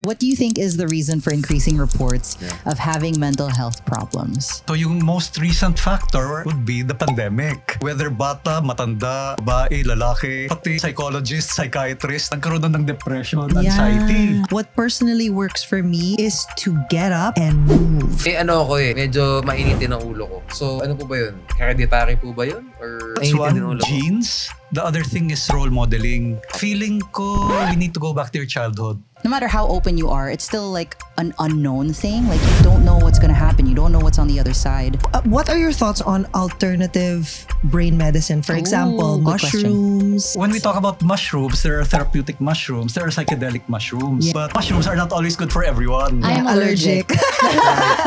what do you think is the reason for increasing reports of having mental health problems? So yung most recent factor would be the pandemic. Whether bata, matanda, babae, lalaki, pati psychologist, psychiatrist, nagkaroon na ng depression, anxiety. What personally works for me is to get up and move. Medyo mainitin ang ulo ko. So ano po ba yun? Hereditary po ba yun? Or That's mainitin din ang one, ulo ko? genes. The other thing is role modeling. Feeling ko, we need to go back to your childhood. No matter how open you are, it's still like an unknown thing. Like you don't know what's gonna happen. You don't know what's on the other side. What are your thoughts on alternative brain medicine? For example, good question. mushrooms. When we talk about mushrooms, there are therapeutic mushrooms, there are psychedelic mushrooms. But mushrooms are not always good for everyone. I'm allergic.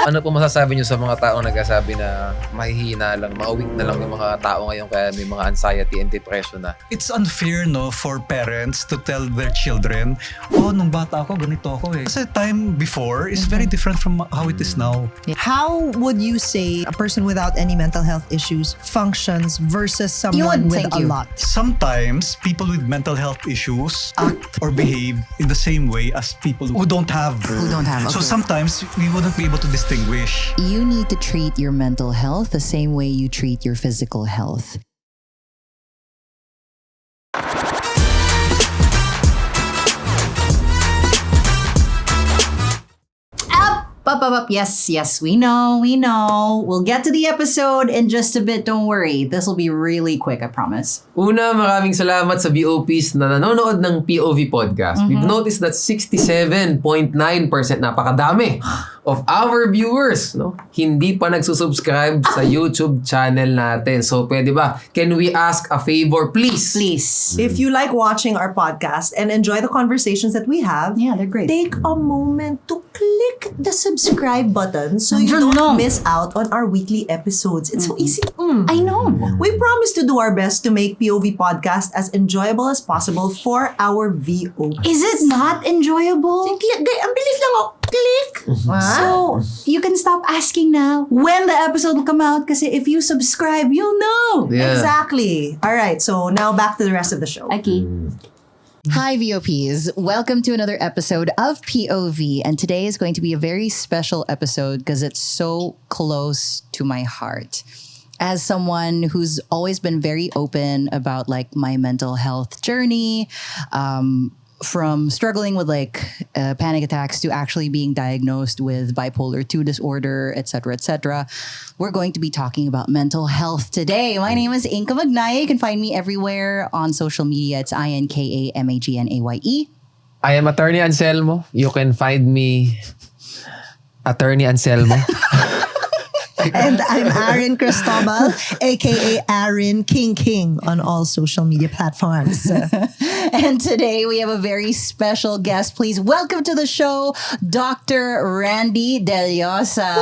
Ano po masasabi nyo sa mga taong nagsasabi na mahihina lang, ma-weak na lang yung mga tao ngayon kaya may mga anxiety and depression na? It's unfair, no, for parents to tell their children, nung bata ako, ganito ako eh. Kasi time before is very different from how it is now. How would you say a person without any mental health issues functions versus someone with a lot? Sometimes people with mental health issues act or behave in the same way as people who don't have. So sometimes we wouldn't be able to distinguish. You need to treat your mental health the same way you treat your physical health. Up. Yes, we know. We'll get to the episode in just a bit. Don't worry. This will be really quick, I promise. Una, maraming salamat sa VOPs na nanonood ng POV podcast. We've noticed that 67.9%, napakadami, of our viewers, no, hindi pa nagsusubscribe sa YouTube channel natin. So, pwede ba? Can we ask a favor, please? Please. If you like watching our podcast and enjoy the conversations that we have, Yeah, they're great. take a moment to click the subscribe button so you Andyan don't lang. miss out on our weekly episodes. It's so easy. I know. We promise to do our best to make POV podcast as enjoyable as possible for our VOPs. Is it not enjoyable? Click, ang bilis lang oh. Click. So, you can stop asking now when the episode will come out kasi if you subscribe, you'll know. Yeah. Exactly. All right, so now back to the rest of the show. Okay. Hi, VOPs. Welcome to another episode of POV. And today is going to be a very special episode because it's so close to my heart. As someone who's always been very open about like my mental health journey, from struggling with like panic attacks to actually being diagnosed with bipolar 2 disorder, etc., we're going to be talking about mental health today. My name is Inka Magnaye. You can find me everywhere on social media. It's INKAMAGNAYE. I am Attorney Anselmo. You can find me Attorney Anselmo. And I'm Aryn Cristobal, aka Aryn King on all social media platforms. And today we have a very special guest. Please welcome to the show, Dr. Randy Dellosa.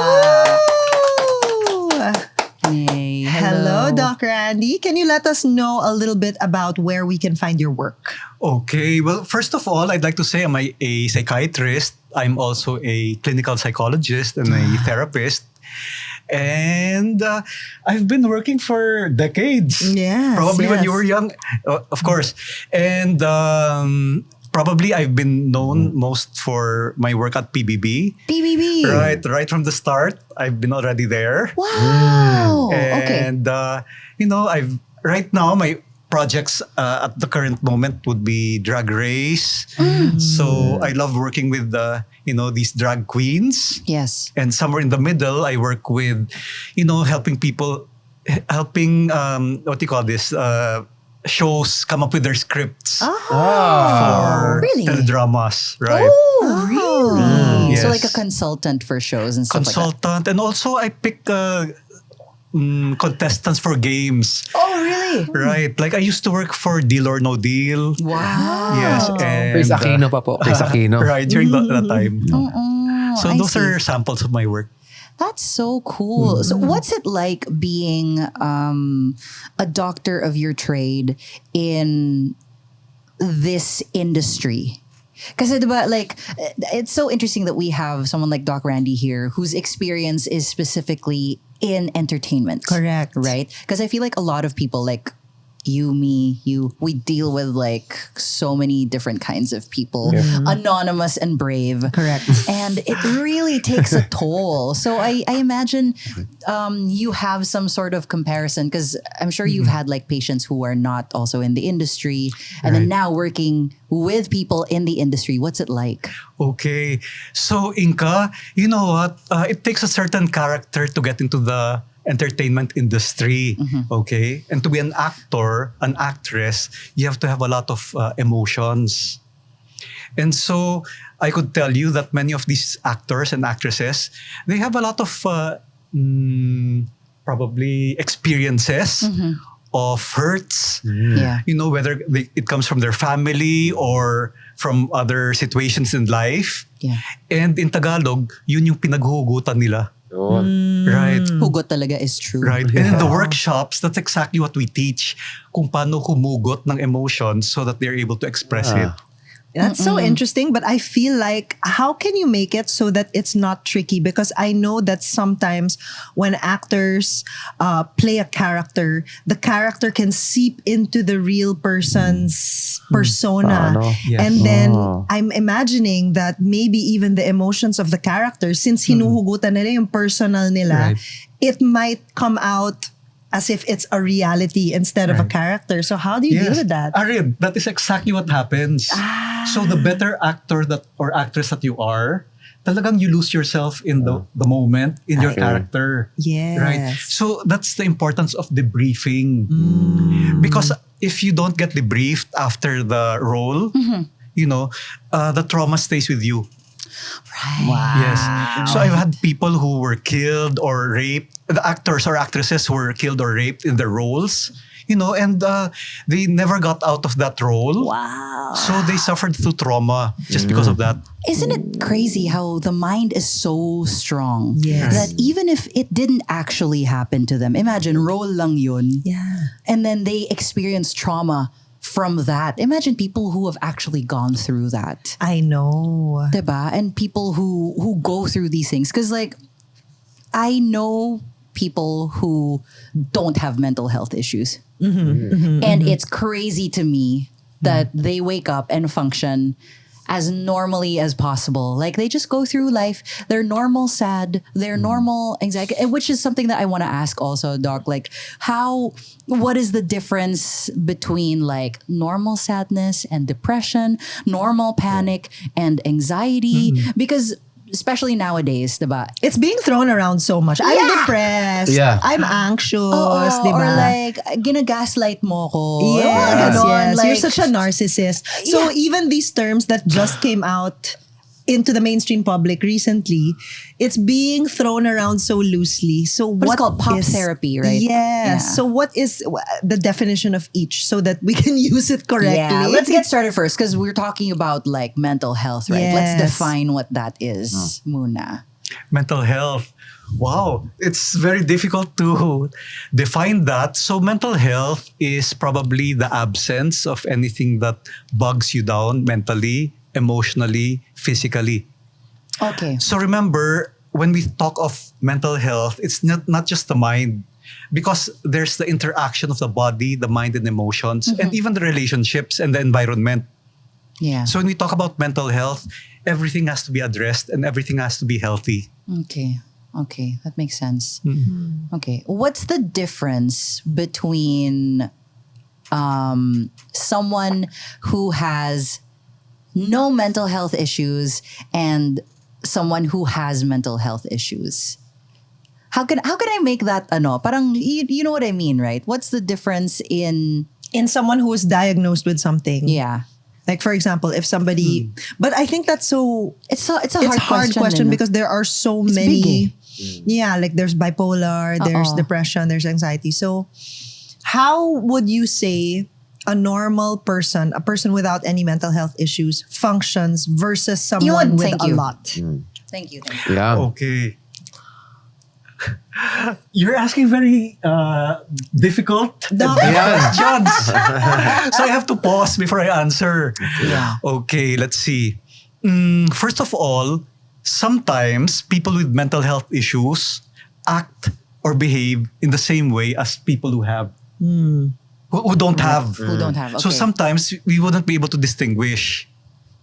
Hey, Hello, Dr. Andy. Can you let us know a little bit about where we can find your work? Okay, well, first of all, I'd like to say I'm a psychiatrist. I'm also a clinical psychologist and a therapist. And I've been working for decades. Yes, Probably when yes. you were young, of course. And probably I've been known most for my work at PBB. PBB. Right from the start, I've been already there. Wow. Okay. And right now my projects at the current moment would be Drag Race. So I love working with these drag queens. Yes. And somewhere in the middle, I work with, helping people, what do you call this? Shows come up with their scripts for Really? teledramas, right? Oh, really? So Yes. like a consultant for shows and stuff like Consultant. And also I pick contestants for games. that. Oh, really? Right. Like I used to work for Deal or No Deal. Wow. Yes. And, Chris Aquino pa po. Chris Aquino. Right. During that time. So I those see. are samples of my work. That's so cool. So what's it like being a doctor of your trade in this industry? Because like it's so interesting that we have someone like Doc Randy here whose experience is specifically in entertainment. Correct. Right? Because I feel like a lot of people like you, me, you, we deal with like so many different kinds of people, anonymous and brave. Correct. And it really takes a toll. So I imagine you have some sort of comparison, because I'm sure you've had like patients who are not also in the industry and then now working with people in the industry. What's it like? Okay. So, Inka, you know what? It takes a certain character to get into the entertainment industry. Okay? And to be an actor, an actress, you have to have a lot of emotions. And so, I could tell you that many of these actors and actresses, they have a lot of probably experiences of hurts. Yeah. You know, whether it comes from their family or from other situations in life. Yeah. And in Tagalog, yun yung pinaghuhugutan nila. Right. Hugot talaga is true. Right. And in the workshops, that's exactly what we teach. Kung paano humugot ng emotions so that they're able to express it. That's so interesting, but I feel like, how can you make it so that it's not tricky? Because I know that sometimes when actors play a character, the character can seep into the real person's persona. Yes. And then I'm imagining that maybe even the emotions of the character, since hinuhugutan nila yung personal nila, it might come out as if it's a reality instead of a character. So how do you deal with that? Aryn, that is exactly what happens. So the better actor that or actress that you are, talagang you lose yourself in the moment, in your character. Yes. Right? So that's the importance of debriefing. Because if you don't get debriefed after the role, you know, the trauma stays with you. Right. Wow. Yes. So I've had people who were killed or raped, the actors or actresses who were killed or raped in their roles, you know, and they never got out of that role. Wow. So they suffered through trauma just because of that. Isn't it crazy how the mind is so strong Yes. that even if it didn't actually happen to them, imagine role lang yun, Yeah. and then they experience trauma from that. Imagine people who have actually gone through that. I know. Diba? And people who go through these things. Because like, I know people who don't have mental health issues. And it's crazy to me that they wake up and function as normally as possible. Like they just go through life, their normal sad, their normal anxiety, which is something that I want to ask also, Doc. Like what is the difference between like normal sadness and depression, normal panic and anxiety? Because especially nowadays, diba? It's being thrown around so much. I'm depressed. Yeah. I'm anxious. Oo, diba? or like, ginagaslight mo ko. Yes, Ganon, yes. like, You're such a narcissist. So even these terms that just came out into the mainstream public recently, it's being thrown around so loosely. So But what it's called pop is- therapy, right? Yes. Yeah. So what is the definition of each so that we can use it correctly? Yeah, let's get started first because we're talking about like mental health, right? Let's Yes. define what that is, muna. Mental health. Wow, it's very difficult to define that. So mental health is probably the absence of anything that bugs you down mentally, emotionally, physically. Okay. So remember, when we talk of mental health, it's not just the mind, because there's the interaction of the body, the mind and emotions, and even the relationships and the environment. Yeah. So when we talk about mental health, everything has to be addressed and everything has to be healthy. Okay, that makes sense. Okay, what's the difference between someone who has no mental health issues and someone who has mental health issues? How can I make that parang you know what I mean, right? What's the difference in someone who is diagnosed with something. yeah. Like for example, if somebody, but I think that's so It's a it's hard question eh, no? because there are so It's many. big, Yeah, like there's bipolar, there's depression, there's anxiety. So how would you say a normal person, a person without any mental health issues, functions versus someone with thank a you. lot? Thank you. Yeah. Okay. You're asking very difficult questions. So I have to pause before I answer. Yeah. Okay, let's see. First of all, sometimes people with mental health issues act or behave in the same way as people who have. who don't have. Who don't have. Okay. So sometimes we wouldn't be able to distinguish.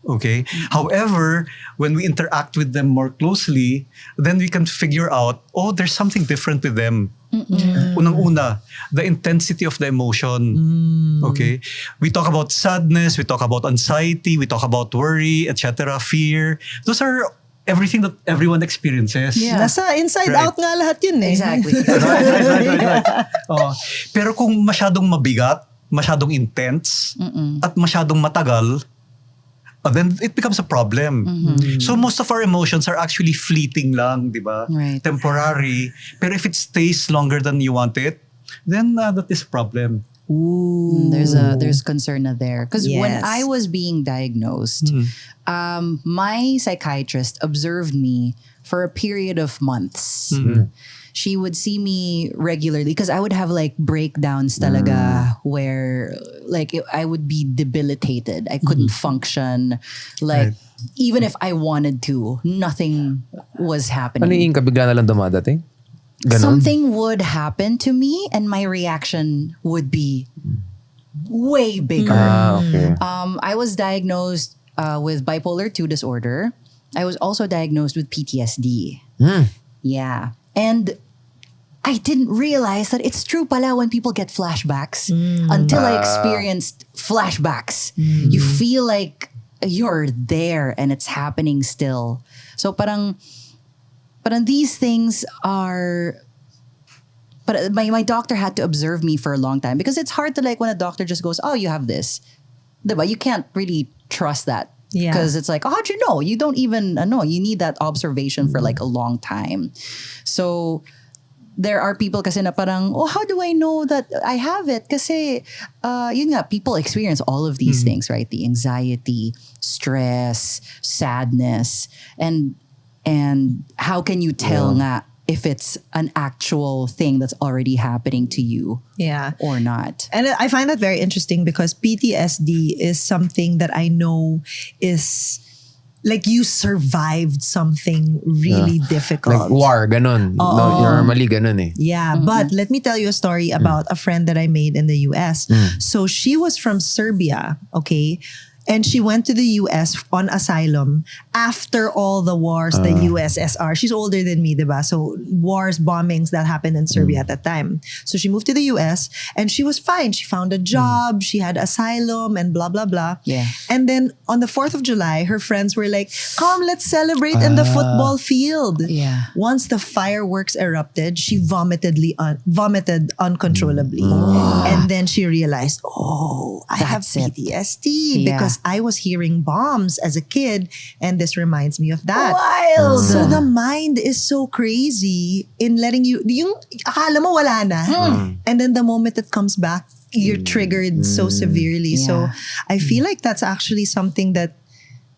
Okay. However, when we interact with them more closely, then we can figure out, there's something different with them. Unang-una, the intensity of the emotion. Okay. We talk about sadness, we talk about anxiety, we talk about worry, etc., fear. Those are everything that everyone experiences. Yeah. Nasa inside Right. out nga lahat yun eh. Exactly. Right. Pero kung masyadong mabigat, masyadong intense, at masyadong matagal, then it becomes a problem. So most of our emotions are actually fleeting lang, di ba? Right. Temporary. Pero if it stays longer than you want it, then that is a problem. There's concern na there. Because when Yes. I was being diagnosed, my psychiatrist observed me for a period of months. She would see me regularly because I would have like breakdowns talaga where like I would be debilitated. I couldn't function. Like even if I wanted to, nothing was happening. Ano yung Inka, bigla na lang dumadating? Ganon? Something would happen to me and my reaction would be way bigger. Okay. I was diagnosed with bipolar 2 disorder. I was also diagnosed with PTSD. Yeah. And I didn't realize that it's true pala when people get flashbacks. Until I experienced flashbacks. You feel like you're there and it's happening still. So parang these things are... But my doctor had to observe me for a long time because it's hard to like when a doctor just goes, oh, you have this. Diba? You can't really trust that. Yeah. Because it's like, oh, how'd you know? You don't even know. You need that observation for like a long time. So there are people kasi na parang, how do I know that I have it? Kasi, yun nga, people experience all of these things, right? The anxiety, stress, sadness, and how can you tell nga if it's an actual thing that's already happening to you Yeah. or not? And I find that very interesting because PTSD is something that I know is like you survived something really difficult. Like war, ganon. No, normally ganon eh. Yeah, but let me tell you a story about a friend that I made in the US. So she was from Serbia, okay? And she went to the US on asylum after all the wars, the USSR. She's older than me, diba? So wars, bombings that happened in Serbia at that time. So she moved to the US and she was fine. She found a job, she had asylum and blah, blah, blah. Yeah. And then on the 4th of July, her friends were like, come, let's celebrate in the football field. Yeah. Once the fireworks erupted, she vomited uncontrollably. And then she realized, I have That's it. PTSD Yeah. because I was hearing bombs as a kid and this reminds me of that. Wild! So the mind is so crazy in letting you, yung akala mo wala na. And then the moment it comes back, you're triggered so severely. So Yeah. I feel like that's actually something that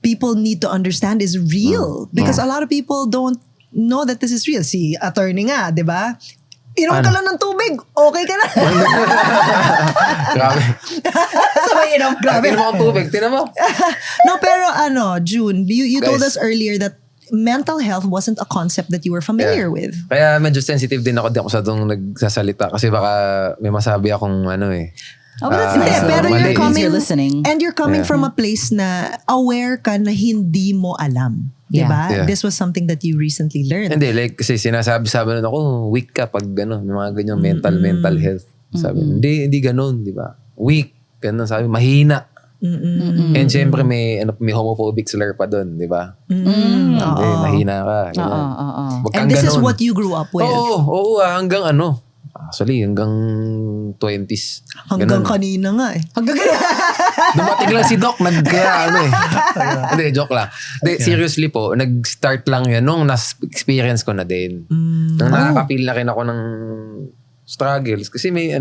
people need to understand is real. Because a lot of people don't know that this is real. Si attorney nga, di ba? Inom ka lang ng tubig, okay ka na. Grabe. Sabay inom, grabe. Tinan mo ang tubig, tinan mo. No, pero June, you told Guys. us earlier that mental health wasn't a concept that you were familiar with. Kaya medyo sensitive din ako sa itong nagsasalita kasi baka may masabi akong ano eh. Oh, but that's Hindi, nice. pero though. you're Means coming, you're listening. and you're coming from a place na aware ka na hindi mo alam. Diba? Yeah. This was something that you recently learned. Hindi, like kasi sinasabi-sabi nun ako, weak ka pag gano'n, may mga ganyang mental health. Sabi, hindi gano'n, di ba? Weak, gano'n, sabi, mahina. And syempre may homophobic slur pa doon, di ba? Hindi, mahina ka. ganun. Wag kang And this is ganun. what you grew up with. Oo, hanggang ano. Actually, hanggang 20s. Hanggang Ganun. kanina nga eh. Dumating lang si Doc, Hindi, joke lang. Seriously po, nag-start lang yan nung experience ko na din. Nang nakaka-feel na rin ako ng struggles. Kasi may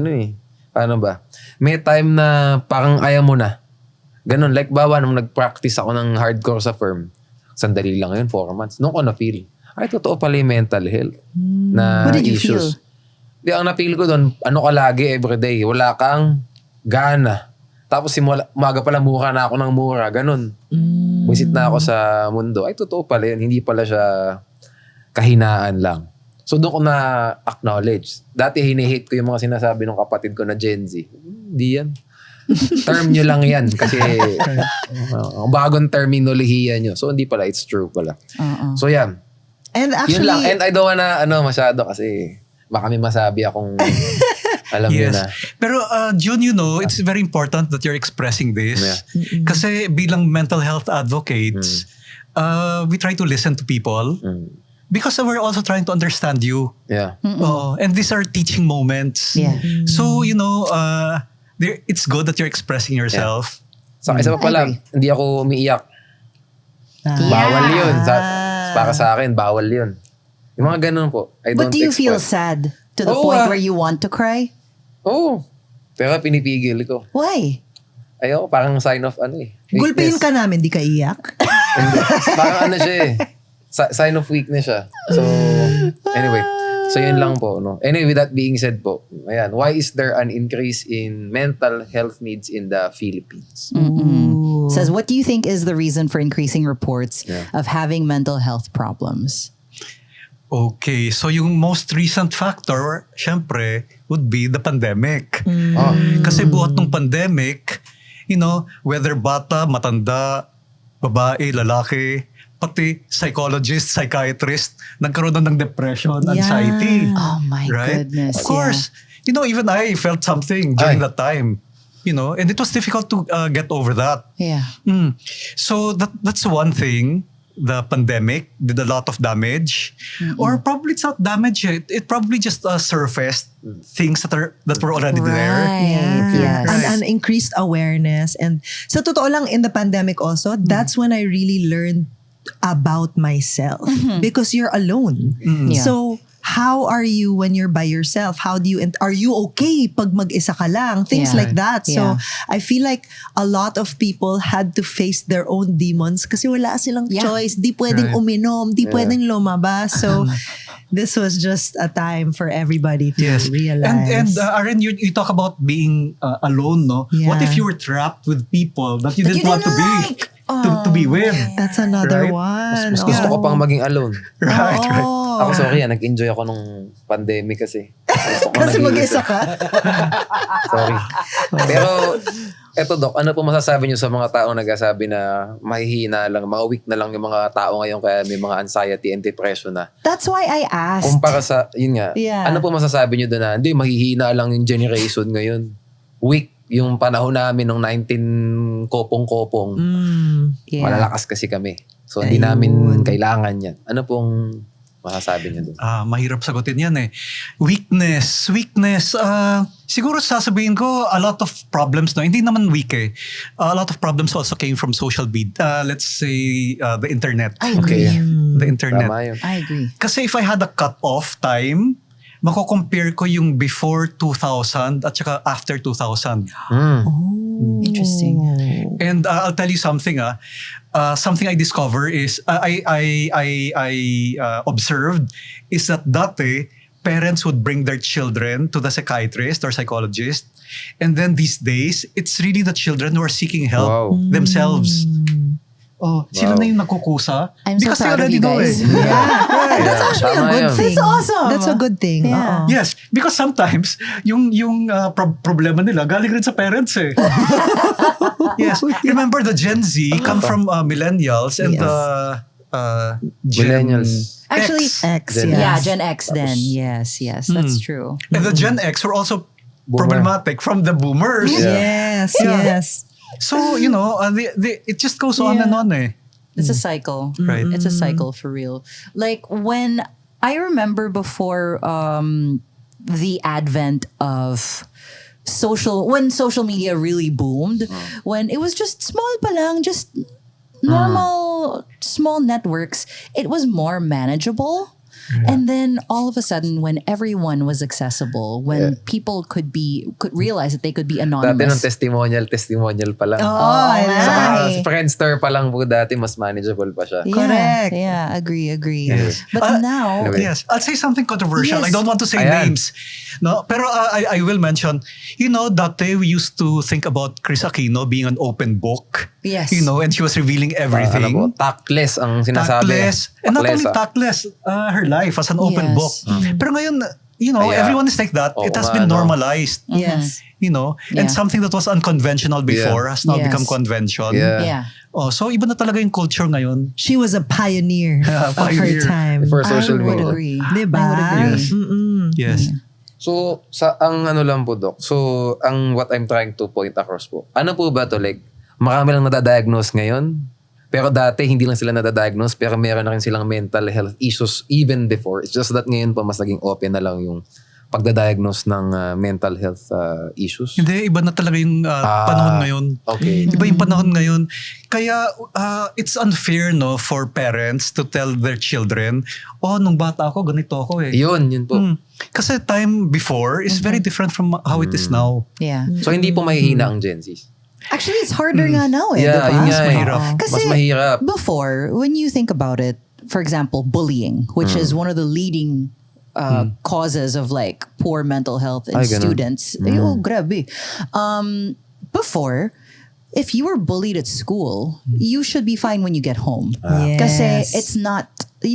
paano ba? May time na parang ayaw mo na. Ganun, like bawa nung nag-practice ako ng hardcore sa firm. Sandali lang yun, 4 months. Nung ko na-feel, ay totoo pala yung mental health na What did you issues. feel? Di, ang na-feel ko doon, ano ka lagi everyday, wala kang gana. Tapos umaga pala mura na ako ng mura, ganun. Visit na ako sa mundo. Ay, totoo pala yun. Hindi pala siya kahinaan lang. So doon ko na-acknowledge. Dati hinihate ko yung mga sinasabi ng kapatid ko na Gen Z. Hindi yan. Term nyo lang yan. Kasi bagong terminolohiya nyo. So hindi pala, it's true pala. So yan. And actually, Yun lang. And I don't wanna masyado kasi baka may masabi akong alam nyo na. Pero June, it's very important that you're expressing this. Yeah. Kasi bilang mental health advocates, we try to listen to people because we're also trying to understand you. Yeah. And these are teaching moments. Yeah. So, it's good that you're expressing yourself. So, isa pa pala, hindi ako umiiyak. Bawal yun. Para sa akin, bawal yun. Yung mga ganun po. I don't But do you feel express. sad to the point where you want to cry? Oo. Pero pinipigil ko. Why? Ayoko, parang sign of gulpihin ka namin, di ka iyak. Hindi. Parang siya eh. Sign of weakness siya. So, anyway. So, yun lang po. No? Anyway, with that being said po, ayan, why is there an increase in mental health needs in the Philippines? Says, what do you think is the reason for increasing reports of having mental health problems? Okay, so yung most recent factor, syempre, would be the pandemic. Kasi buhat ng pandemic, whether bata, matanda, babae, lalaki, pati psychologist, psychiatrist, nagkaroon na ng depression, anxiety. Oh my right? goodness. Of course. Even I felt something during that time. And it was difficult to get over that. Yeah. So that's one thing. The pandemic did a lot of damage. Or probably it's not damage. It probably just surfaced things that were already there. Yes. An increased awareness. And sa totoo lang, in the pandemic also, that's when I really learned about myself. Because you're alone. Yeah. So, how are you when you're by yourself? How do you, are you okay pag mag-isa ka lang? Things Yeah. like that. So, Yeah. I feel like a lot of people had to face their own demons kasi wala silang choice. Di pwedeng uminom, di pwedeng lumabas. So, this was just a time for everybody to realize. And Aryn, you talk about being alone, no? Yeah. What if you were trapped with people that you didn't want to be to be with? That's another Right? one. Mas gusto ko pang maging alone. Right. Ako sorry, nag-enjoy ako nung pandemic kasi. Gusto ko Kasi nag-iisa. mag-isa ka? Sorry. Pero, eto Doc, ano po masasabi niyo sa mga taong nagsasabi na mahihina lang, mga weak na lang yung mga tao ngayon kaya may mga anxiety and depression na? That's why I asked. Kumpara sa, yun nga, Yeah. ano po masasabi niyo doon na, hindi, mahihina lang yung generation ngayon. Weak yung panahon namin nung 19 kopong-kopong. Yeah. Malalakas kasi kami. So, hindi namin kailangan yan. Ano pong masasabi niyo doon? Mahirap sagutin yan eh. Weakness. Siguro sasabihin ko, a lot of problems, no? Hindi naman weak eh. A lot of problems also came from social media. Let's say, the internet. I agree. The internet. Tama yun. I agree. Kasi if I had a cut-off time, mako-compare ko yung before 2000 at saka after 2000. Interesting. And I'll tell you something. Something I discover is I observed is that dati parents would bring their children to the psychiatrist or psychologist, and then these days it's really the children who are seeking help themselves. Sila na yung nagkukusa. I'm so because they proud of already you know guys. eh. Yeah. That's actually a Tama good yun. thing. That's awesome. That's a good thing. Yeah. Yes, because sometimes yung problema nila galing rin sa parents eh. Yes, remember the Gen Z come from millennials and Gen Millennials. Actually, X, Gen yeah. yeah, Gen X then. Yes, that's true. and the Gen X were also Boomer. problematic from the boomers. Yes, yes. So, it just goes on and on eh. It's a cycle. Right. It's a cycle for real. Like when I remember before the advent of when social media really boomed, when it was just small pa lang, just normal small networks, it was more manageable. And then all of a sudden, when everyone was accessible, when people could realize that they could be Dati nung anonymous. testimonial pa lang. Right. Sa Friendster pa lang po dati, mas manageable pa siya. Correct. Yeah, agree. Yes. But now, Anyway. Yes, I'll say something controversial. Yes. I don't want to say Ayan. names. No, pero I will mention, dati we used to think about Chris Aquino being an open book. Yes. And she was revealing everything. Tactless ang sinasabi. Tactless. And not only Tactless, tactless, her life as an open Yes. book. Pero ngayon, Kaya, everyone is like that. oo It has nga, been no? normalized. Yes. And Yeah. something that was unconventional before has now Yes. become convention. Yeah. Yeah. Oh, so iba na talaga yung culture ngayon. She was a pioneer of her Pioneer. time. For social I would media. agree. Diba? I would agree. Yes. Yes. So, ang ano lang po, Doc. So, what I'm trying to point across po. Ano po ba to? Like, marami lang nadadiagnose ngayon. Pero dati, hindi lang sila nadadiagnose. Pero meron na rin silang mental health issues even before. It's just that ngayon po, mas naging open na lang yung pagdadiagnose ng mental health issues. Hindi, iba na talaga yung panahon ngayon. Okay. Iba yung panahon ngayon. Kaya it's unfair for parents to tell their children, nung bata ako, ganito ako eh. Yun po. Kasi time before is very different from how it is now. Yeah. So, hindi po mahihina ang Gen Z. Actually, it's harder nga now eh. Yeah, diba? yun nga eh. mahirap. Kasi Mas mahirap. before, when you think about it, for example, bullying, which is one of the leading causes of like poor mental health in Ay, ganun. students. Grabe. Before, if you were bullied at school, you should be fine when you get home. Kasi Yes. it's not,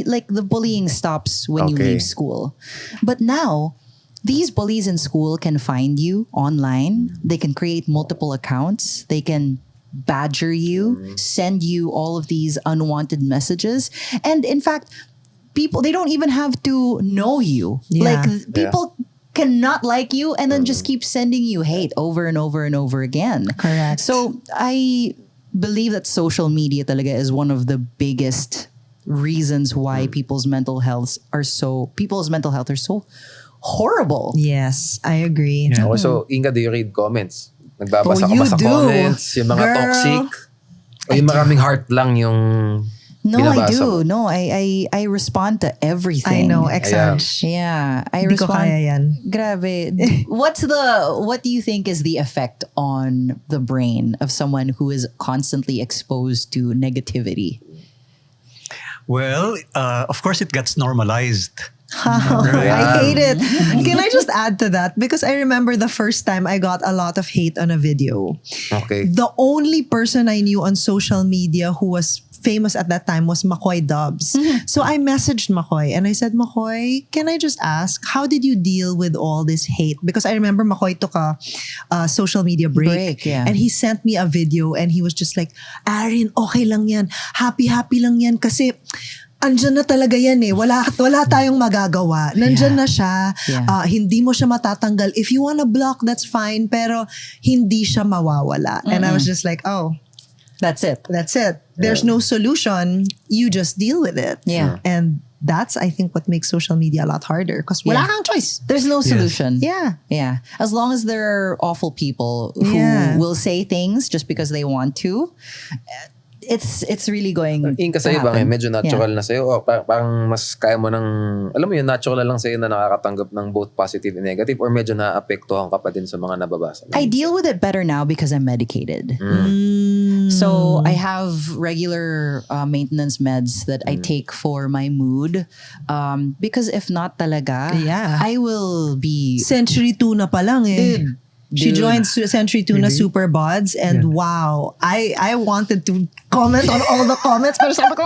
like the bullying stops when you Okay. leave school. But now, these bullies in school can find you online. They can create multiple accounts. They can badger you, send you all of these unwanted messages. And in fact, people, they don't even have to know you. Yeah. Like people cannot like you and then just keep sending you hate over and over and over again. Correct. So I believe that social media talaga is one of the biggest reasons why people's mental health are so horrible. Yes, I agree. Yeah. Okay, so, Inka, do you read comments? Nagbabasa Oh, ka you ba sa do. comments? Yung mga Girl. toxic? O yung maraming heart lang yung No, I binabasa do. mo? No, I respond to everything. I know, Ayan. Exange. Yeah, I Hindi ko respond. kaya yan. Grabe. What do you think is the effect on the brain of someone who is constantly exposed to negativity? Well, of course it gets normalized. I hate it. Can I just add to that? Because I remember the first time I got a lot of hate on a video. Okay. The only person I knew on social media who was famous at that time was McCoy Dubs. So I messaged McCoy and I said, McCoy, can I just ask, how did you deal with all this hate? Because I remember McCoy took a social media break. Yeah. And he sent me a video and he was just like, Aryn, okay lang yan. Happy lang yan. Kasi andyan na talaga yan eh. Wala tayong magagawa. Nandyan na siya. Yeah. Hindi mo siya matatanggal. If you wanna block, that's fine. Pero hindi siya mawawala. And I was just like, oh, That's it. that's it. There's no solution. You just deal with it. Yeah. And that's, I think, what makes social media a lot harder. Because wala Yeah. kang choice. There's no solution. Yeah. Yeah. As long as there are awful people who Yeah. will will say things just because they want to, it's really going Inka to sa'yo ba happen. medyo natural na sa'yo? O parang mas kaya mo ng, alam mo yun, natural na lang sa'yo na nakakatanggap ng both positive and negative or medyo naapektuhan ka pa din sa mga nababasa mo? I deal with it better now because I'm medicated. So I have regular maintenance meds that I take for my mood. Because if not talaga, Yeah. I will be... Century Tuna pa lang eh. She Dude. joined Century Tuna Super Buds and wow, I wanted to comment on all the comments pero sabi ko,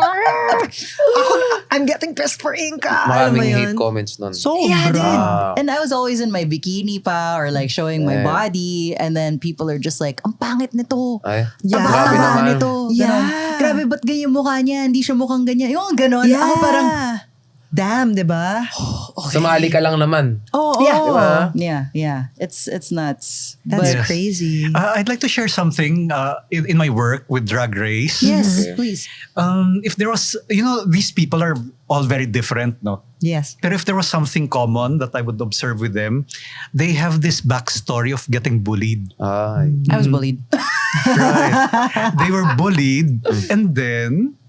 I'm getting pissed for Inka. Alam mo Maraming hate yun? comments nun. Yeah, dude. Ah. And I was always in my bikini pa or like showing my Yeah. body and then people are just like, ang pangit nito. Ay, Yeah. grabe Taba naman. nito. Yeah. Ganon. Grabe, ba't ganyan mukha niya? Hindi siya mukhang ganyan. Yung ganon. Yeah. Ako parang, Damn, di ba? Sumali ka lang naman. Oh, yeah. Diba? Yeah. It's nuts. That's Yes. crazy. I'd like to share something in my work with Drag Race. Yes, Okay. please. If there was, these people are all very different, no? Yes. But if there was something common that I would observe with them, they have this backstory of getting bullied. Ay. I was bullied. Right. They were bullied and then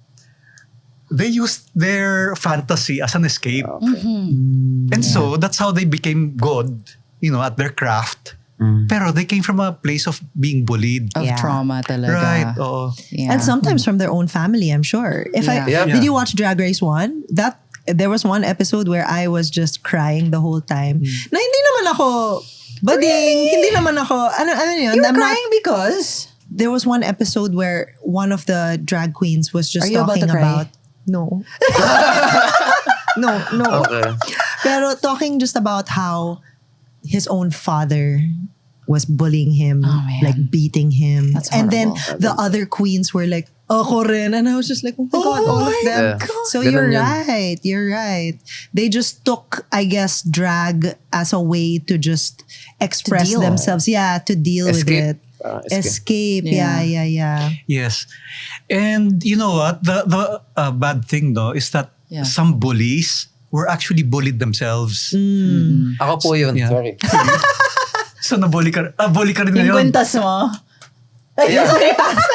they used their fantasy as an escape. And so that's how they became good, at their craft. Pero they came from a place of being bullied. Of Yeah. trauma talaga. Right. Oh. Yeah. And sometimes from their own family, I'm sure. Yeah. Did you watch Drag Race 1? There was one episode where I was just crying the whole time. Na hindi naman ako bading, hindi naman ako, ano yun? You were I'm not- crying because... there was one episode where one of the drag queens was just Are you about talking to cry? about no. No. Okay. Pero talking just about how his own father was bullying him, Oh, man. like beating him. That's and then horrible. the other queens were like, ako rin. And I was just like, oh my God, all of them. Yeah. So Ganun you're yun. right. You're right. They just took, I guess, drag as a way to just express deal. themselves. Yeah, to deal with Escape. it. Escape. Yeah. Yes. And you know what? The bad thing though is that Yeah. some bullies were actually bullied themselves. Ako po yun. Yeah. Sorry. So bully ka rin Yung ngayon. kwintas mo. Yeah.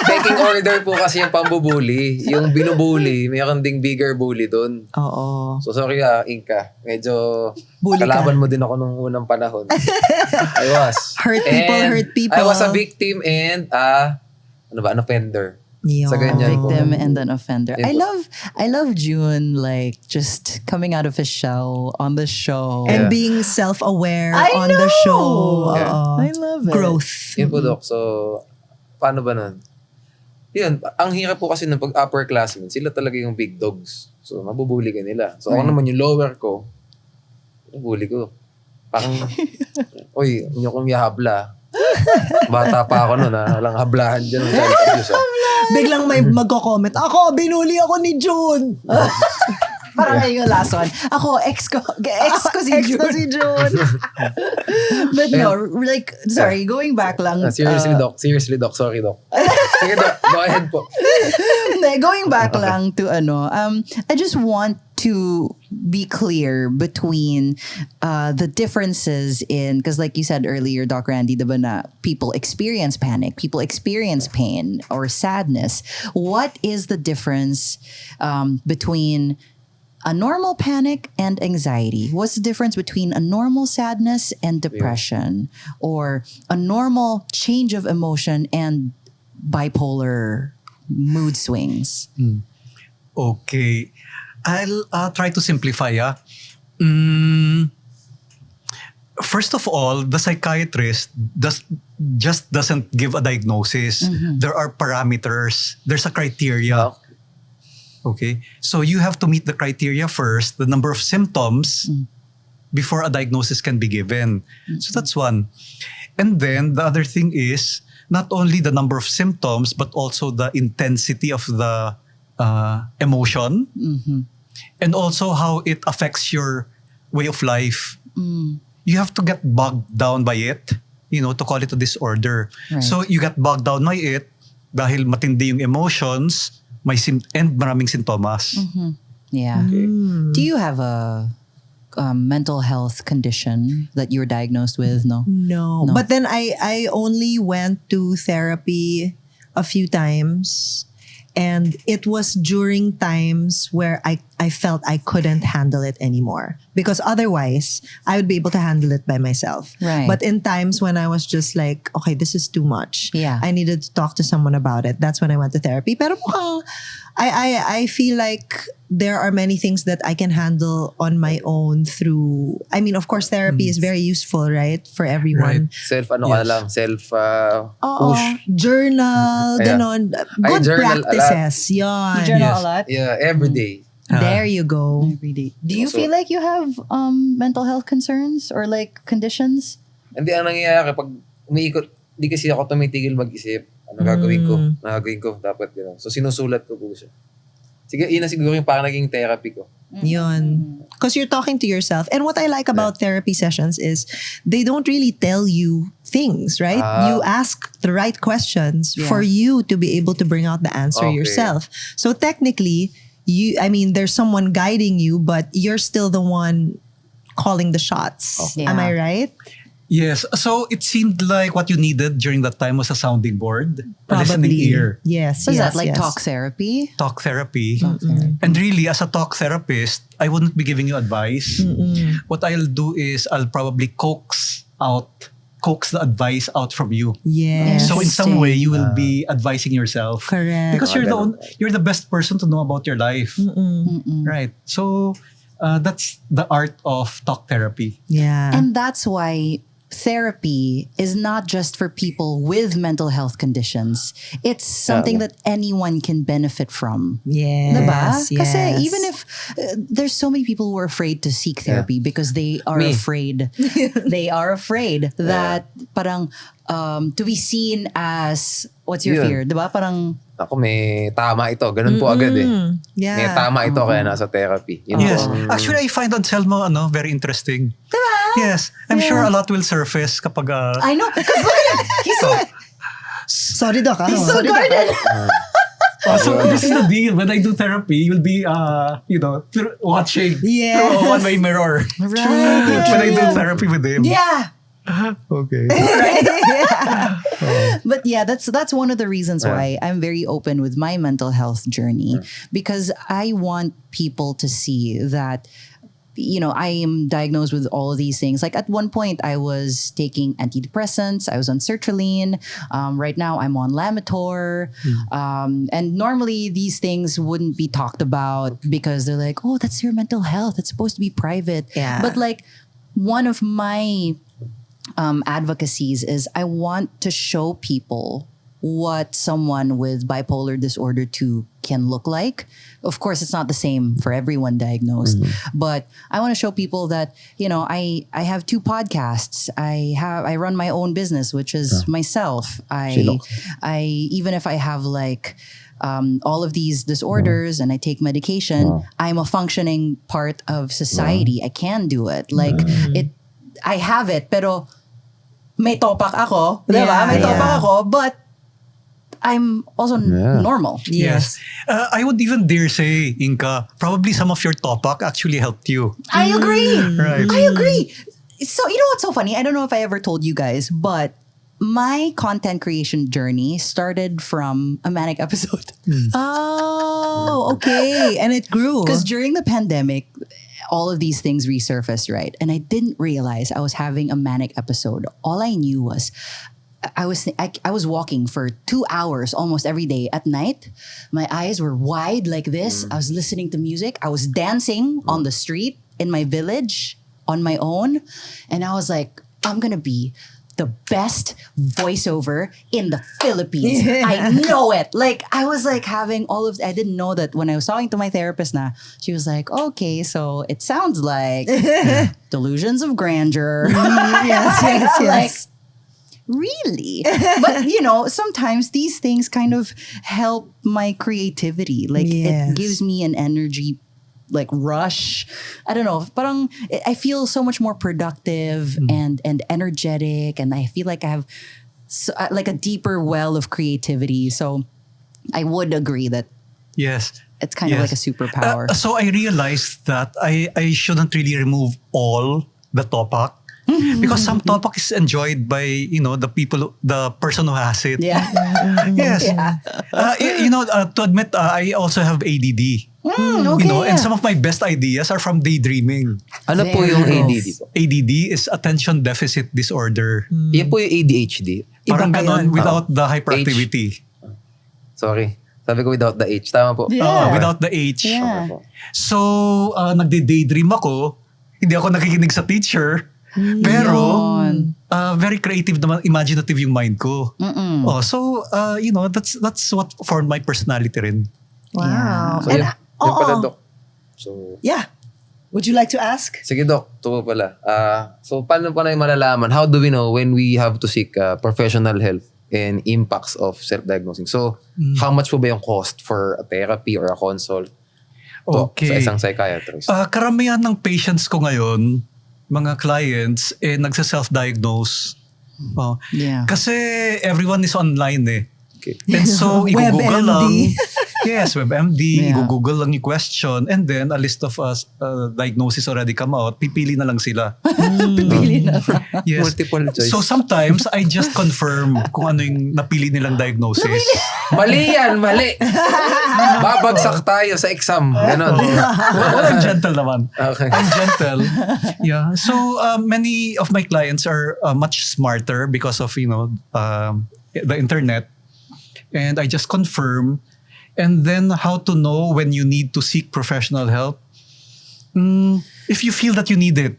Taking order po kasi yung pambubuli. Yung binubuli, mayroon ding bigger bully doon. Oo. So sorry Inka. Medyo Bully ka. kalaban mo din ako nung unang panahon. I was. Hurt people. I was a victim and an offender. Yun. Sa ganyan po. Victim and an offender. Yeah. I love June like just coming out of his shell on the show. And Yeah. being self-aware I on the know. show. Yeah. Oo. I love it. Growth. Yun po, Doc. So, paano ba nun? Yun, ang hirap po kasi ng pag upperclassmen, sila talaga yung big dogs. So, mabubuli ka nila. So, ako naman yung lower ko, mabubuli ko. Parang, uy, hindi akong yahabla. Bata pa ako nun, walang hablahan dyan ng child abuse. Biglang may magko-comment, ako, binuli ako ni June. Parang yung last one. Ako, ex ko si Ex June. ko si June. But no, like, sorry, going back lang. Seriously, Doc. Sorry, Doc. Sige, Doc. Go ahead po. Hindi, going back lang to I just want to be clear between the differences in, because like you said earlier, Doc Randy, diba na people experience panic, people experience pain or sadness. What is the difference between a normal panic and anxiety? What's the difference between a normal sadness and depression, or a normal change of emotion and bipolar mood swings? Okay. I'll try to simplify. First of all, the psychiatrist just doesn't give a diagnosis. There are parameters. There's a criteria. Okay. So you have to meet the criteria first, the number of symptoms, before a diagnosis can be given. So that's one. And then the other thing is not only the number of symptoms, but also the intensity of the emotion, and also how it affects your way of life. You have to get bogged down by it, to call it a disorder. Right. So you get bogged down by it dahil matindi yung emotions, and maraming sintomas. Yeah. Do you have a mental health condition that you were diagnosed with? No. No. But then I only went to therapy a few times. And it was during times where I felt I couldn't handle it anymore. Because otherwise, I would be able to handle it by myself. Right. But in times when I was just like, okay, this is too much. Yeah. I needed to talk to someone about it. That's when I went to therapy. Pero mukhang, I feel like there are many things that I can handle on my own through, of course, therapy is very useful, right? For everyone. Right. Self Oo. push. Journal, Yeah. ganon. I Good journal a lot. practices. Yan. You journal Yes. a lot? Yeah, every day. There you go. Every day. Do you Also- feel like you have mental health concerns or like conditions? Hindi, ang nangyayari, pag umiikot, hindi kasi ako tumitigil mag-isip. Ano gagawin ko, dapat gano'n. So, sinusulat ko po siya. Sige, yun na siguro yung parang naging therapy ko. Yun. Because you're talking to yourself. And what I like about therapy sessions is they don't really tell you things, right? You ask the right questions for you to be able to bring out the answer Okay. yourself. So technically, there's someone guiding you, but you're still the one calling the shots. Yeah. Am I right? Yes. So it seemed like what you needed during that time was a sounding board, a listening ear. Yes. So is yes, that like yes. talk therapy? Talk therapy. And really, as a talk therapist, I wouldn't be giving you advice. What I'll do is I'll probably coax the advice out from you. Yes. So in some way, you will be advising yourself. Correct. Because you're the best person to know about your life. Right. So that's the art of talk therapy. Yeah. And that's why therapy is not just for people with mental health conditions. It's something that anyone can benefit from. Yes. Diba? Kasi Yes. even if there's so many people who are afraid to seek therapy because they are Me. afraid. They are afraid that parang to be seen as, what's your Yun. fear? Diba? Parang, Ako may tama ito. Ganun po agad eh. Yeah. May tama ito kaya nasa therapy. Yun Yes. po. Actually, I find Anselmo very interesting. Yes. I'm sure a lot will surface kapag... I know. Because look at him. He's so, Sorry, Doc. he's so guarded. so this is the deal. When I do therapy, you'll be, watching Yeah. through a one-way mirror. Right. When I do therapy with him. Yeah. Okay. But yeah, that's one of the reasons why I'm very open with my mental health journey, because I want people to see that, I am diagnosed with all of these things. Like at one point I was taking antidepressants, I was on sertraline. Right now I'm on Lamitor. And normally these things wouldn't be talked about because they're like, oh, that's your mental health. It's supposed to be private. Yeah. But like one of my advocacies is I want to show people what someone with bipolar disorder 2 can look like. Of course, it's not the same for everyone diagnosed, but I want to show people that, I have 2 podcasts. I run my own business, which is myself. I even if I have like all of these disorders and I take medication, I'm a functioning part of society. I can do it. Like I have it, pero may topak ako, diba? Yeah, May topak yeah. ako, but I'm also normal. Yes. I would even dare say, Inka, probably some of your topak actually helped you. I agree. Right. I agree. So, you know what's so funny? I don't know if I ever told you guys, but my content creation journey started from a manic episode. Oh, okay. And it grew. Because during the pandemic, all of these things resurfaced, right? And I didn't realize I was having a manic episode. All I knew was I was walking for 2 hours almost every day at night. My eyes were wide like this. I was listening to music. I was dancing on the street in my village on my own. And I was like, I'm going to be the best voiceover in the Philippines. I know it. Like, I was like having all of, I didn't know that when I was talking to my therapist she was like, okay, so it sounds like delusions of grandeur. yes. Like, really? But, sometimes these things kind of help my creativity. Like, Yes. it gives me an energy like rush. I don't know. Parang I feel so much more productive and energetic, and I feel like I have like a deeper well of creativity. So I would agree that Yes. it's kind of like a superpower. So I realized that I shouldn't really remove all the topak. Because some topak is enjoyed by, the person who has it. Yeah. Yes. To admit, I also have ADD. Okay. And some of my best ideas are from daydreaming. Ano po yung Very ADD po? ADD is attention deficit disorder. Yan po yung ADHD. Parang Iba pa ganon yun. without the hyperactivity. Sorry. Sabi ko without the H. Tama po. Yeah. Without the H. Yeah. Okay po. So, nagde-daydream ako. Hindi ako nakikinig sa teacher. Pero, very creative naman, imaginative yung mind ko. So, that's what formed my personality rin. Wow. So, yun pala, Doc. So, Yeah. Would you like to ask? sige, Doc. Ito po pala. So, paano pa na malalaman? How do we know when we have to seek professional help and impacts of self-diagnosing? So, how much po ba yung cost for a therapy or a consult sa isang psychiatrist? Karamihan ng patients ko ngayon, mga clients, nagsa-self-diagnose. Yeah. Kasi everyone is online eh. Okay. And so, i-google lang. WebMD. Yes, WebMD. Yeah. I-google lang yung question. And then, a list of diagnosis already come out. Pipili na lang sila. Pipili na. Yes. Multiple choice. So, sometimes, I just confirm kung ano yung napili nilang diagnosis. Mali yan, mali. Babagsak tayo sa exam. Ganon. I'm gentle naman. Okay. I'm gentle. Yeah. So, many of my clients are much smarter because of, the internet. And I just confirm. And then how to know when you need to seek professional help? If you feel that you need it.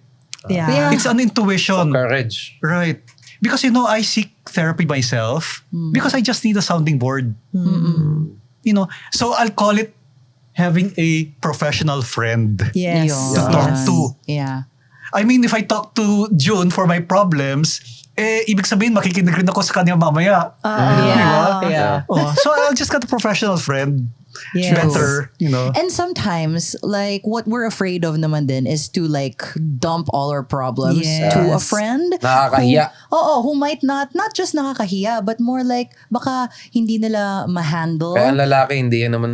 Yeah. It's an intuition. Courage. Right. Because, I seek therapy myself because I just need a sounding board. So I'll call it having a professional friend Yes. Yun. to talk to. Yeah. I mean, if I talk to June for my problems, ibig sabihin, makikinig rin ako sa kanya mamaya. Yeah. Yeah. So I'll just get a professional friend. Yes. Better, And sometimes, like, what we're afraid of naman din is to, like, dump all our problems Yes. to a friend. Nakakahiya. Who might not just nakakahiya, but more like, baka hindi nila ma-handle. Kaya ang lalaki, hindi yan naman...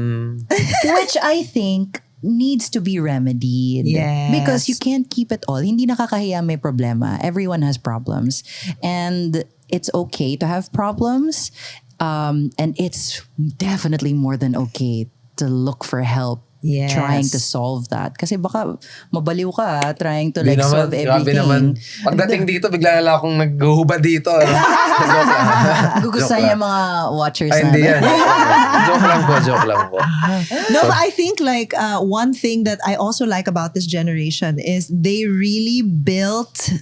Which I think needs to be remedied. Yes. Because you can't keep it all. Hindi nakakahiya may problema. Everyone has problems. And it's okay to have problems. And it's definitely more than okay to look for help Yes. trying to solve that. Kasi baka mabaliw ka trying to Hindi like naman, solve grabe everything. naman. Pagdating dito, bigla na akong naghuhubad dito. Joke lang. Gugustuhan niya mga watchers Ay, hindi natin. yan. Joke lang po. No, but I think like one thing that I also like about this generation is they really built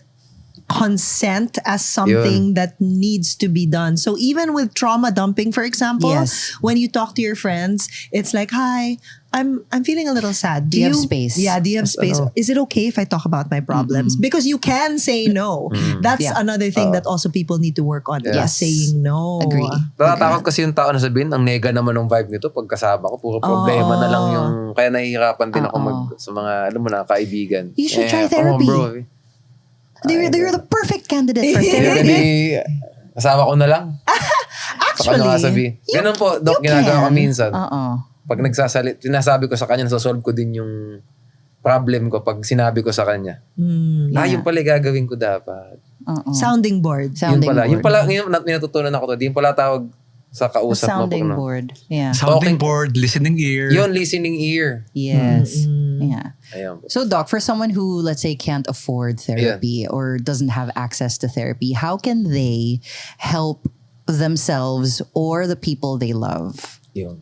consent as something that needs to be done. So even with trauma dumping, for example, Yes. when you talk to your friends, it's like, hi, I'm feeling a little sad. Do you have space? Yeah, do you have space? Is it okay if I talk about my problems? Because you can say no. That's Yeah. another thing that also people need to work on. Yes. Saying no. Agree. Natatakot kasi yung tao na sabihin, ang nega naman ng vibe nito pag kasama ko, puro problema na lang yung, kaya nahihirapan din ako sa mga, alam mo na, kaibigan. You should try come on, therapy. bro. They're the perfect candidate for Kaya therapy. kasama ko na lang. Actually, Sa sabi. Ganun po, Doc, ginagawa ko minsan. Pag sinasabi ko sa kanya, nasosolve ko din yung problem ko pag sinabi ko sa kanya. Yun pala gagawin ko dapat. sounding board. Yun pala, ngayon natutunan ako to. Di pala tawag sa kausap mo. Sounding board. Yeah. Sounding board, listening ear. Yun, listening ear. Yes. Yeah. Ayun po. So, Doc, for someone who, let's say, can't afford therapy or doesn't have access to therapy, how can they help themselves or the people they love Yun.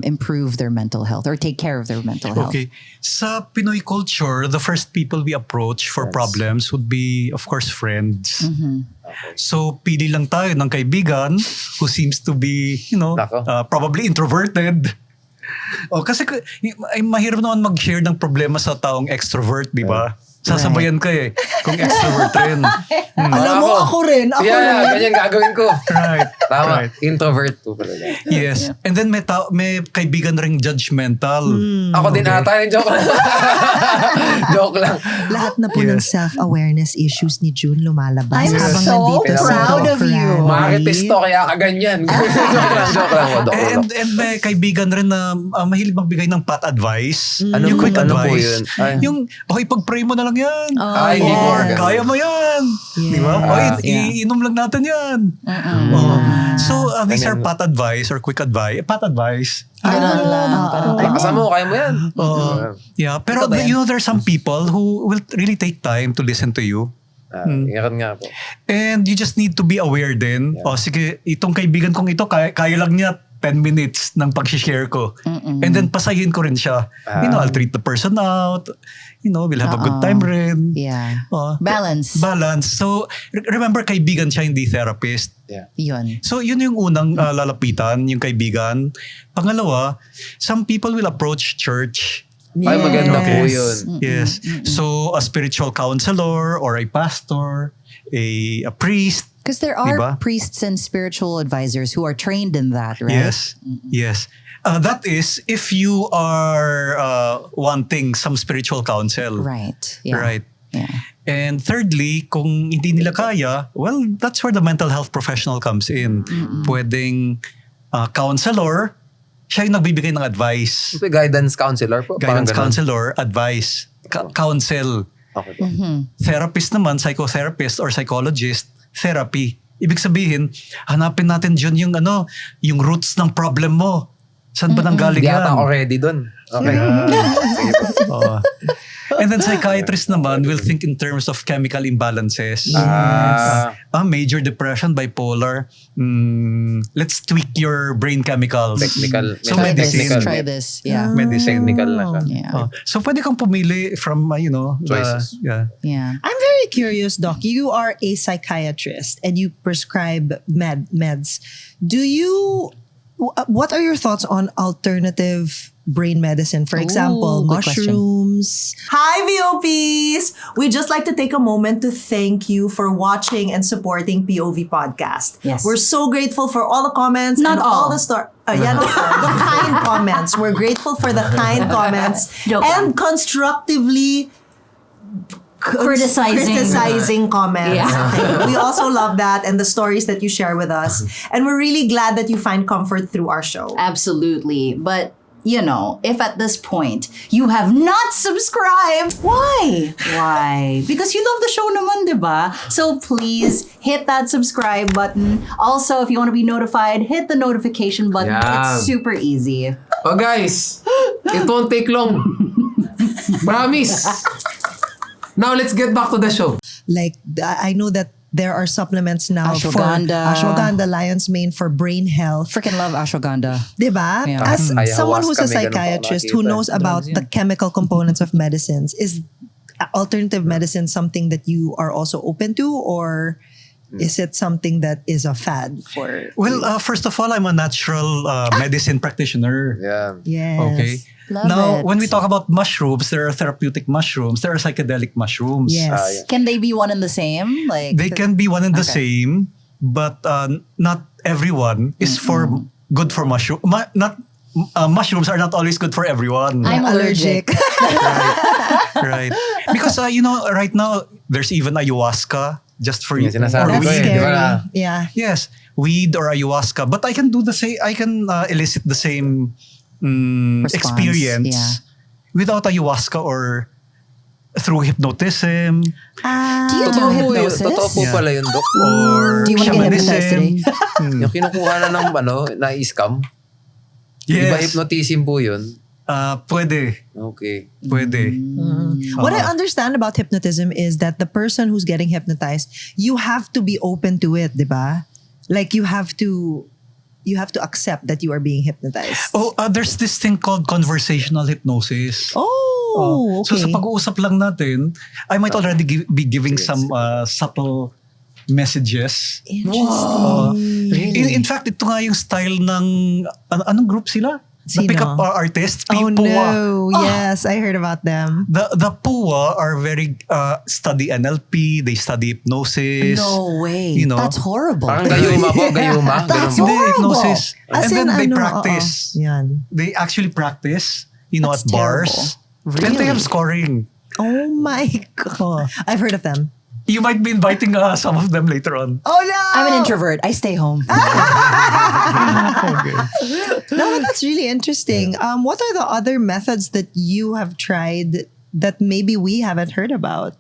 improve their mental health or take care of their mental health? Okay. Sa Pinoy culture, the first people we approach for problems would be, of course, friends. So, pili lang tayo ng kaibigan who seems to be, Nako. probably introverted. Kasi ay mahirap naman mag-share ng problema sa taong extrovert, di ba? Sasabayan ka kung extrovert rin. Alam mo, ako rin. Ganyan gagawin ko. Right. Tama. Right. Introvert po pala. Yes. And then may kaibigan ring judgmental. Ako din ata yung joke lang. Joke lang. Lahat na po ng self-awareness issues ni June lumalabas. I'm habang so nandito sa proud of Doc you. Rally. Marites to, kaya ka ganyan. Joke lang po, Doc. And may kaibigan rin na mahilig magbigay ng pat advice. Ano yung po- quick ano po advice. yun? Ay. Yung, pag-pray mo na lang yan. Ay, hindi po. Or, kaya mo yan. Di ba? Iinom lang natin yan. So, these are pat advice or quick advice. Pat advice. Ganun lang. Parang, Lakas mo, kaya mo yan. Yeah, pero there are some people who will really take time to listen to you. Iyan nga po. And you just need to be aware din. Sige, itong kaibigan kong ito, kaya lang niya 10 minutes ng pag-share ko. And then pasahin ko rin siya. I'll treat the person out. We'll have a good time rin. yeah. Balance. Balance. So, remember, kaibigan siya, hindi therapist. Yun. So, yun yung unang lalapitan, yung kaibigan. Pangalawa, some people will approach church. Ay, maganda po yun. Yes. So, a spiritual counselor or a pastor, a priest. Because there are Diba? priests and spiritual advisors who are trained in that, right? Yes. Yes. That is if you are wanting some spiritual counsel. Right. Yeah. Right. Yeah. And thirdly, kung hindi nila kaya, well, that's where the mental health professional comes in. Pwedeng counselor, siya yung nagbibigay ng advice. Guidance counselor po. Guidance Parang ganun. counselor, advice, counsel. Okay po. Therapist naman, psychotherapist or psychologist, therapy. Ibig sabihin, hanapin natin dyan yung roots ng problem mo. Saan ba nanggaling Hindi yan? ata already dun. Okay. And then psychiatrists naman will think in terms of chemical imbalances. Major depression, bipolar. Let's tweak your brain chemicals. Technical. So Try medicine. this. Try this. Yeah. Medicine. Technical na siya. Yeah. So pwede kang pumili from, Choices. yeah. Yeah. I'm very curious, Doc. You are a psychiatrist and you prescribe meds. What are your thoughts on alternative brain medicine? For example, good question. mushrooms. Hi, VOPs! We'd just like to take a moment to thank you for watching and supporting POV Podcast. Yes. We're so grateful for all the comments Not and all. the the kind comments. We're grateful for the kind comments Joke and lang. constructively criticizing comments. Yeah. We also love that and the stories that you share with us. And we're really glad that you find comfort through our show. Absolutely. But, if at this point you have not subscribed, why? Why? Because you love the show naman, diba? So please hit that subscribe button. Also, if you want to be notified, hit the notification button. Yeah. It's super easy. Oh guys, it won't take long. Promise. Now let's get back to the show. Like, I know that there are supplements now Ashwagandha. for ashwagandha, lion's mane for brain health. Freaking love ashwagandha. Diba? Yeah. As Ayahuasca, someone who's a may ganun pa ako psychiatrist who nakita. knows about the chemical components of medicines, is alternative medicine something that you are also open to, or is it something that is a fad for Well, first of all, I'm a natural medicine practitioner. Yeah. Yes. Okay. Love Now, it. when we talk about mushrooms, there are therapeutic mushrooms, there are psychedelic mushrooms. Yes. Can they be one and the same? Like They can be one and the same, but not everyone is good for mushroom. Mushrooms are not always good for everyone. I'm allergic. Right. Because, right now, there's even ayahuasca just for you. Yung sinasabi That's ko weed. di ba? scary. Yeah. Yes, weed or ayahuasca. But I can do the same, I can elicit the same Response, experience yeah. without ayahuasca or through hypnotism Do you do Totoo po yun. hypnosis? Totoo po Yeah. pala yun, Dok. or Do you wanna get hypnotized today? shamanism. Yung kinukuha na ng na-scam. Di ba Yes. hypnotism po yun? Pwede. Okay. Pwede. What I understand about hypnotism is that the person who's getting hypnotized, you have to be open to it, diba? Like you have to accept that you are being hypnotized. There's this thing called conversational hypnosis. Oh, So okay. sa pag-uusap lang natin, I might already be giving some subtle messages. Interesting. In fact, ito nga yung style ng, anong group sila? The Sino? pickup artists, Oh PUA. no! Yes, I heard about them. The PUA are very, study NLP, they study hypnosis. No way. That's horrible. Parang gayuma po, gayuma. That's Ganun po. Hindi, horrible. hypnosis. As And then in, they ano, practice. Yan. They actually practice, That's at bars. And they have scoring. Oh my God. I've heard of them. You might be inviting some of them later on. Oh no! I'm an introvert. I stay home. No, but that's really interesting. What are the other methods that you have tried that maybe we haven't heard about?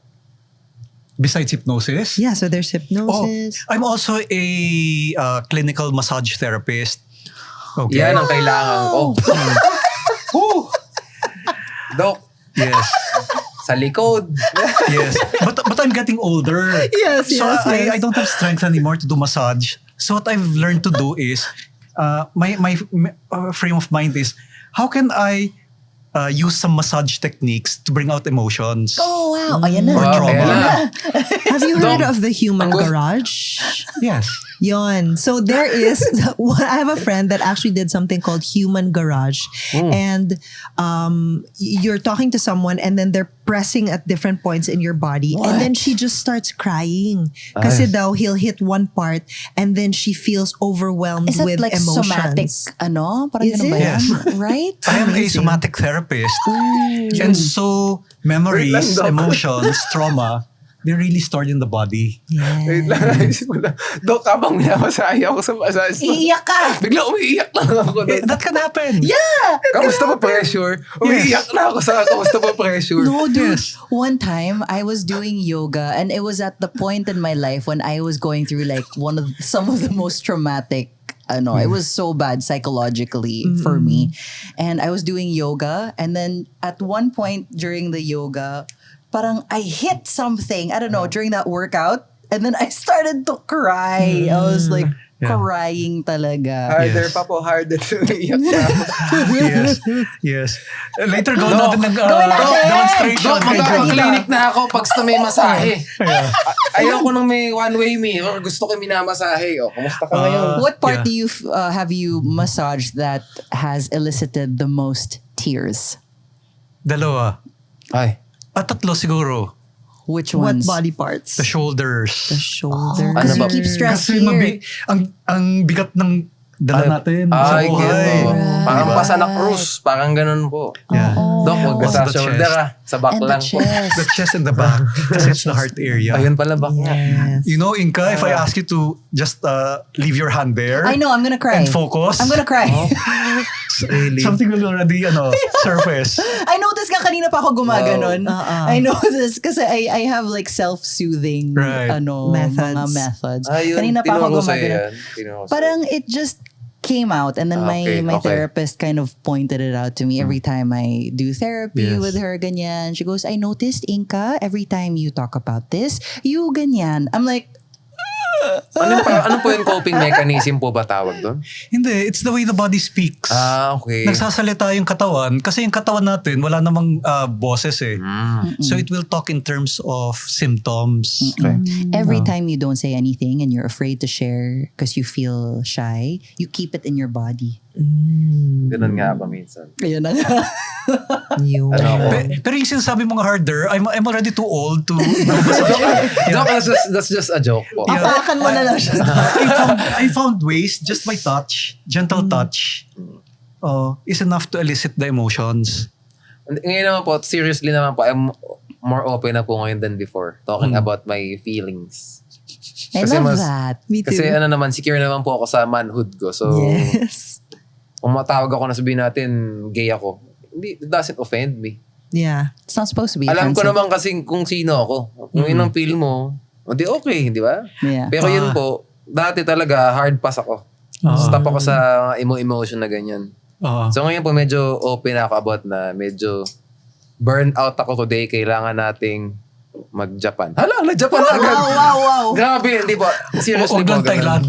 Besides hypnosis? Yeah, so there's hypnosis. I'm also a clinical massage therapist. Okay. Yan ang kailangan ko. Dok, Yes. sa likod. Yes. But I'm getting older. Yes, So yes, yes. I don't have strength anymore to do massage. So what I've learned to do is, my frame of mind is, how can I use some massage techniques to bring out emotions? Oh, wow. Ayan na. Or Wow, trauma. kaya na. Have you heard Dong. of the human Ang- garage? Yes. Yon. So there is, I have a friend that actually did something called human garage. And you're talking to someone and then they're pressing at different points in your body. And then she just starts crying. Kasi daw, he'll hit one part and then she feels overwhelmed Is that with like emotions. somatic, Parang Is ganun ba it? yan? Yes. Right? I am a Amazing. somatic therapist. And so memories, Wait lang, Doc. emotions, trauma, they're really stored in the body. Wait lang, naisip ko lang. Dok, habang minamasahe ako sa massage. Iiyak ka! Bigla umiiyak lang ako. That can happen. Kamusta pa pressure? Umiiyak na ako sa kamusta pa pressure. No, dude. Yes. One time, I was doing yoga and it was at the point in my life when I was going through like some of the most traumatic it was so bad psychologically for me. And I was doing yoga, and then at one point during the yoga, parang I hit something, I don't know, during that workout, and then I started to cry. I was like crying talaga. Harder pa po, harder to iyak Yes. Later, go natin ng demonstration. Dok, magkaka-clinic na ako pag may masahe. Ayaw ko nang may one-way mirror. Gusto ko minamasahe. Kumusta ka ngayon? What part do you have you massaged that has elicited the most tears? Dalawa. Ay. Tatlo siguro. Which What ones? body parts? The shoulders. The shoulder. Ano ba? You keep stress Kasi here. ang bigat ng dala natin sa Ay, buhay. gito. Parang Diba? pasana cruise. Parang ganun po. Yeah. Dok, wag ka sa Also the shoulder chest. Sa back And the lang po. chest. The chest and the back. Kasi it's the heart area. Ayun pala, back nga. Yes. You know, Inka, if I ask you to just leave your hand there I know, I'm gonna cry. and focus, I'm gonna cry. Really? something will already surface. I noticed nga kanina pa ako gumaganon. Wow. I noticed kasi I have like self-soothing Right. Methods. mga methods. Ayun, Kanina pa ako tinuro sa'yo gumaganon. yan. Tinuro sa'yo. Parang it just came out, and then Okay, my okay. therapist kind of pointed it out to me every time I do therapy Yes. with her, ganyan. She goes, I noticed, Inka, every time you talk about this, you ganyan. I'm like, Ano po yung coping mechanism po ba tawag doon? Hindi, it's the way the body speaks. Okay. Nagsasalita yung katawan. Kasi yung katawan natin, wala namang boses eh. So it will talk in terms of symptoms. Okay. every time you don't say anything and you're afraid to share because you feel shy, you keep it in your body. Ganun nga ba minsan? Ayun na nga. Yun. Ano ako? Pero yung sinasabi mong harder, I'm already too old to Joke, that's just a joke po. Apakan mo na lang siya. I found ways, just by touch, gentle touch, is enough to elicit the emotions. Ngayon naman po, seriously naman po, I'm more open na po ngayon than before. Talking about my feelings. I Kasi love mas- that. Me too. Kasi ano naman, secure naman po ako sa manhood ko. So, Yes. kung matawag ako na sabihin natin, gay ako, it doesn't offend me. Yeah. It's not supposed to be Alam ko offensive. naman kasi kung sino ako. Kung yun ang feel mo, di okay, di ba? Yeah. Pero yun po, dati talaga hard pass ako. Stop ako sa emotion na ganyan. So ngayon po medyo open ako about na medyo burn out ako today. Kailangan nating mag-Japan. Hala, Japan agad. Wow. Grabe, hindi po. Seriously Huwag po. lang Thailand.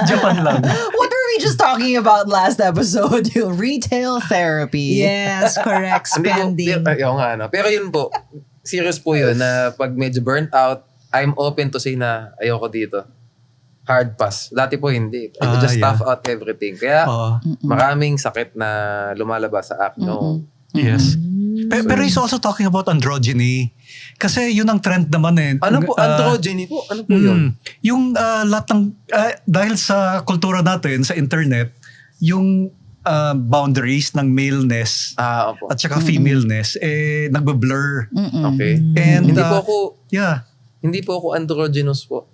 Japan lang. What were we just talking about last episode? Retail therapy. Yes, correct. Spending. Yung nga, no? Pero yun po, serious po yun na pag medyo burnt out, I'm open to say na ayoko dito. Hard pass. Dati po hindi. I would just tough out everything. Kaya maraming sakit na lumalabas sa akin. No. Yes. Pero he's also talking about androgyny. Kasi yun ang trend naman eh. Ano po? Androgyny po? Ano po yun? Yung lahat ng, dahil sa kultura natin, sa internet, yung boundaries ng maleness Opo. at saka femaleness, nagbe-blur. Okay. And, Hindi po ako, yeah. hindi po ako androgynous po.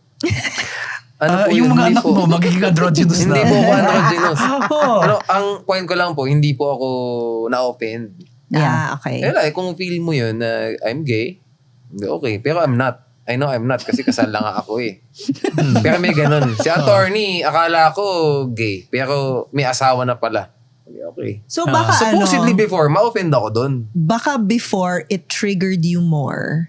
Ano po yung yun? mga Hindi anak mo, magiging androgynous na. Hindi po ako androgynous. Ano, ang point ko lang po, hindi po ako na-offend. Yeah, okay. Kaya kung feel mo yun na I'm gay, hindi okay. Pero I'm not. I know I'm not kasi kasal lang ako eh. Pero may ganun. Si attorney, akala ko gay. Pero may asawa na pala. Hindi okay. So baka Supposedly before, ma-offend ako dun. baka before it triggered you more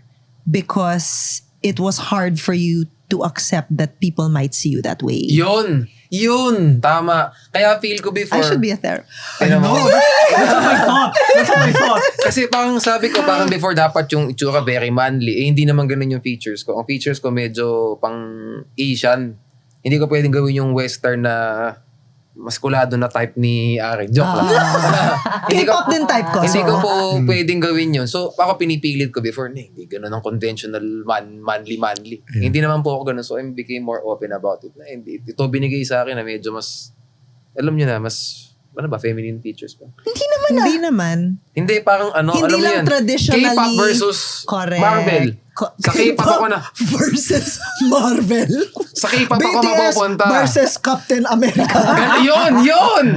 because it was hard for you to accept that people might see you that way. Yun! Tama. Kaya feel ko before. I should be a therapist. Tignan mo. That's what I thought. Kasi parang sabi ko, parang before dapat yung itsura very manly. Hindi naman ganun yung features ko. Ang features ko medyo pang Asian. Hindi ko pwedeng gawin yung western na maskulado na type ni Aryn. Joke lang. K-pop din type ko. Hindi so, ko po pwedeng gawin yun. So, ako pinipilit ko before, hindi ganun ang conventional manly. Hindi naman po ako ganun. So, I became more open about it. Na, hindi, ito binigay sa akin na medyo mas, alam nyo na, mas, ano ba, feminine features pa. Hindi naman. Hindi, parang ano, Hindi alam mo lang yan. traditionally K-pop versus correct. Marvel. Sa K-pop ako na. Versus Marvel. Sa K-pop ako mapupunta. versus Captain America. Yun!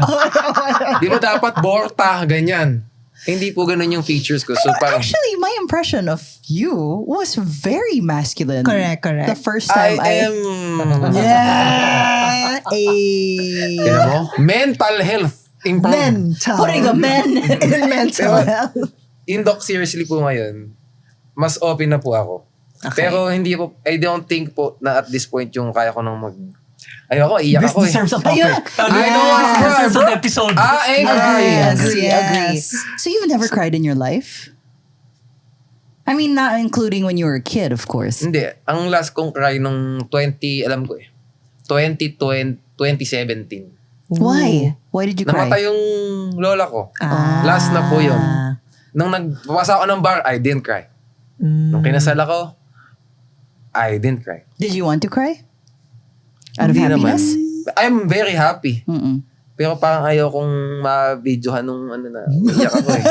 Di ba dapat Borta, ganyan? Hindi po ganun yung features ko. So parang, Actually, my impression of you was very masculine. Correct. The first I time am... Yeah. Tignan mo? Mental health. Mental. Putting the men. In mental health. In doc, seriously po ngayon, mas open na po ako. Pero hindi po, I don't think po na at this point yung kaya ko nang ayoko, iyak This ako eh. deserves a topic. I don't wanna cry, Deserves bro. an episode. Agree. So you've never cried in your life? I mean, not including when you were a kid, of course. Hindi. Ang last kong cry nung 2017. Why? Why did you cry? Namatay yung lola ko. Last na po yun. Nung nagpapasa ako ng bar, I didn't cry. Nung kinasal ako, I didn't cry. Did you want to cry? Out of Hindi happiness? naman. I'm very happy. Mm-mm. Pero parang ayaw kong ma-videohan nung iyak ako eh.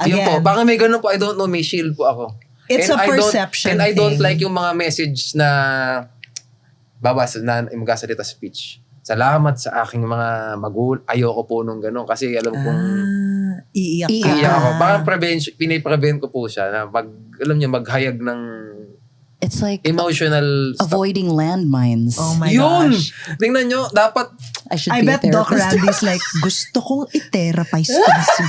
Yun po, parang may ganun po, I don't know, may shield po ako. It's a perception And I don't thing. like yung mga message na magkasalita speech. Salamat sa aking mga ayoko po nung ganun kasi alam kong Iiyak ka. iiyak ako. Parang piniprevent ko po siya na maghayag ng It's like emotional stuff. avoiding landmines. Oh my Yun! gosh. Tingnan nyo, dapat I should I be a bet Doc therapist. Randy's like, gusto kong i-therapize to si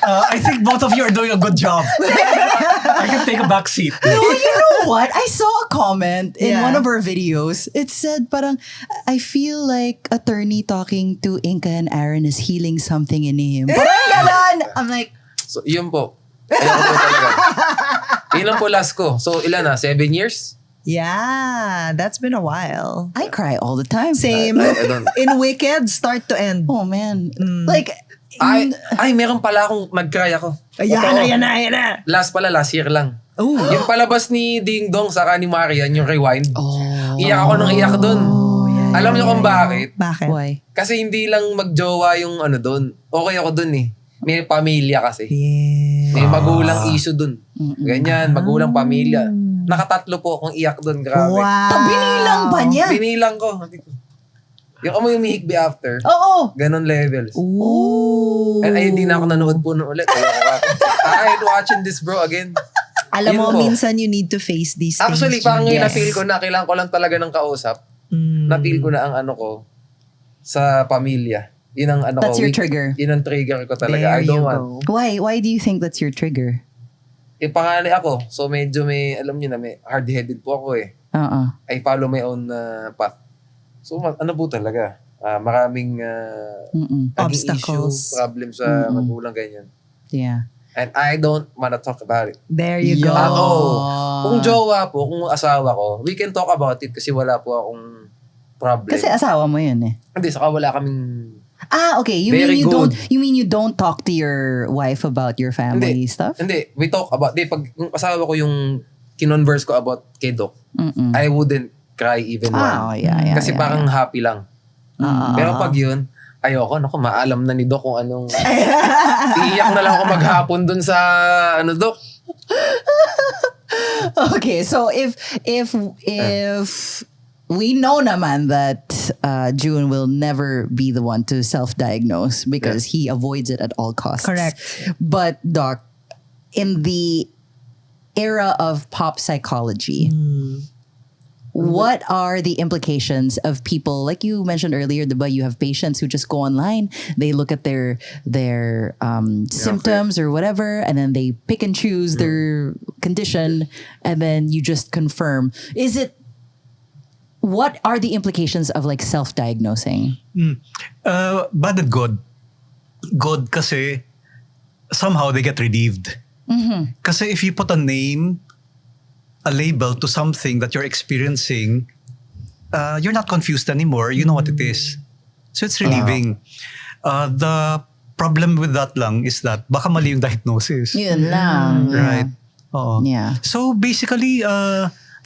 I think both of you are doing a good job. I can take a back seat. No, you know what? I saw a comment in Yeah. one of our videos. It said, parang, I feel like attorney talking to Inka and Aryn is healing something in him. Parang ganon. I'm like, So, yun po. Ayoko po talaga. Yun lang po last ko. So, ilan na? 7 years? Yeah, that's been a while. I cry all the time. Same. I don't- In Wicked, start to end. Oh, man. Like, Ay, meron pala akong mag-cry ako. Ayan Totoo. na. Last year lang. Ooh. Yung palabas ni Ding Dong saka ni Marian, yung Rewind. oh. Iyak ako ng iyak doon. Alam niyo kung bakit? Bakit? Why? Kasi hindi lang magjowa yung doon. Okay ako doon eh. May pamilya kasi. Yeah. May magulang issue doon. Ganyan, magulang pamilya. Nakatatlo po akong iyak doon. Grabe. Wow. Binilang pa niya. Binilang ko. Yung amoy umihikbi after. Oo. Ganon levels. Ooh. And ayun, di na ako nanood po nun ulit. I'm watching this bro again. Alam Yun mo, po. minsan you need to face these things. Actually, parang ngayon Yes. na-feel ko na kailangan ko lang talaga ng kausap. Na-feel ko na ang ko sa pamilya. Yun ang That's ko. your trigger. Yun ang trigger ko talaga. There I don't you want. go. Why do you think that's your trigger? Panganay ako. So medyo alam niyo na, may hard-headed po ako eh. I follow my own path. So po talaga. Maraming naging Obstacles. issue, problem sa magulang ganyan. Yeah. And I don't wanna talk about it. There you go. Kung jowa po, kung asawa ko, we can talk about it kasi wala po akong problem. Kasi asawa mo yun eh. Hindi, saka wala kaming... Okay. Very good. You mean you don't talk to your wife about your family stuff? Hindi, we talk about... Pag yung asawa ko yung kinonverse ko about kay Doc, I wouldn't cry even one. Yeah. Kasi parang happy lang. Pero pag yun, ayoko, maalam na ni Doc kung anong... Iiyak na lang ako maghapon dun sa Doc. Okay, so if we know naman that June will never be the one to self-diagnose because he avoids it at all costs. Correct. But Doc, in the era of pop psychology, what are the implications of people, like you mentioned earlier, diba, you have patients who just go online, they look at their symptoms or whatever, and then they pick and choose their condition, and then you just confirm. What are the implications of like self-diagnosing? Bad and good. Good kasi somehow they get relieved. Kasi if you put a name, a label to something that you're experiencing, you're not confused anymore. You know what it is. So it's relieving. The problem with that lang is that baka mali yung diagnosis. Yun lang. Right. Oo. Yeah. So basically,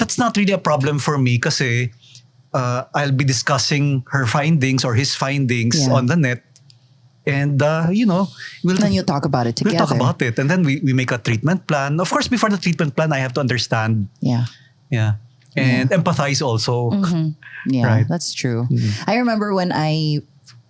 that's not really a problem for me kasi I'll be discussing her findings or his findings on the net. And, Then you talk about it together. We'll talk about it. And then we make a treatment plan. Of course, before the treatment plan, I have to understand. Yeah. Yeah. And empathize also. Yeah, Right. that's true. I remember when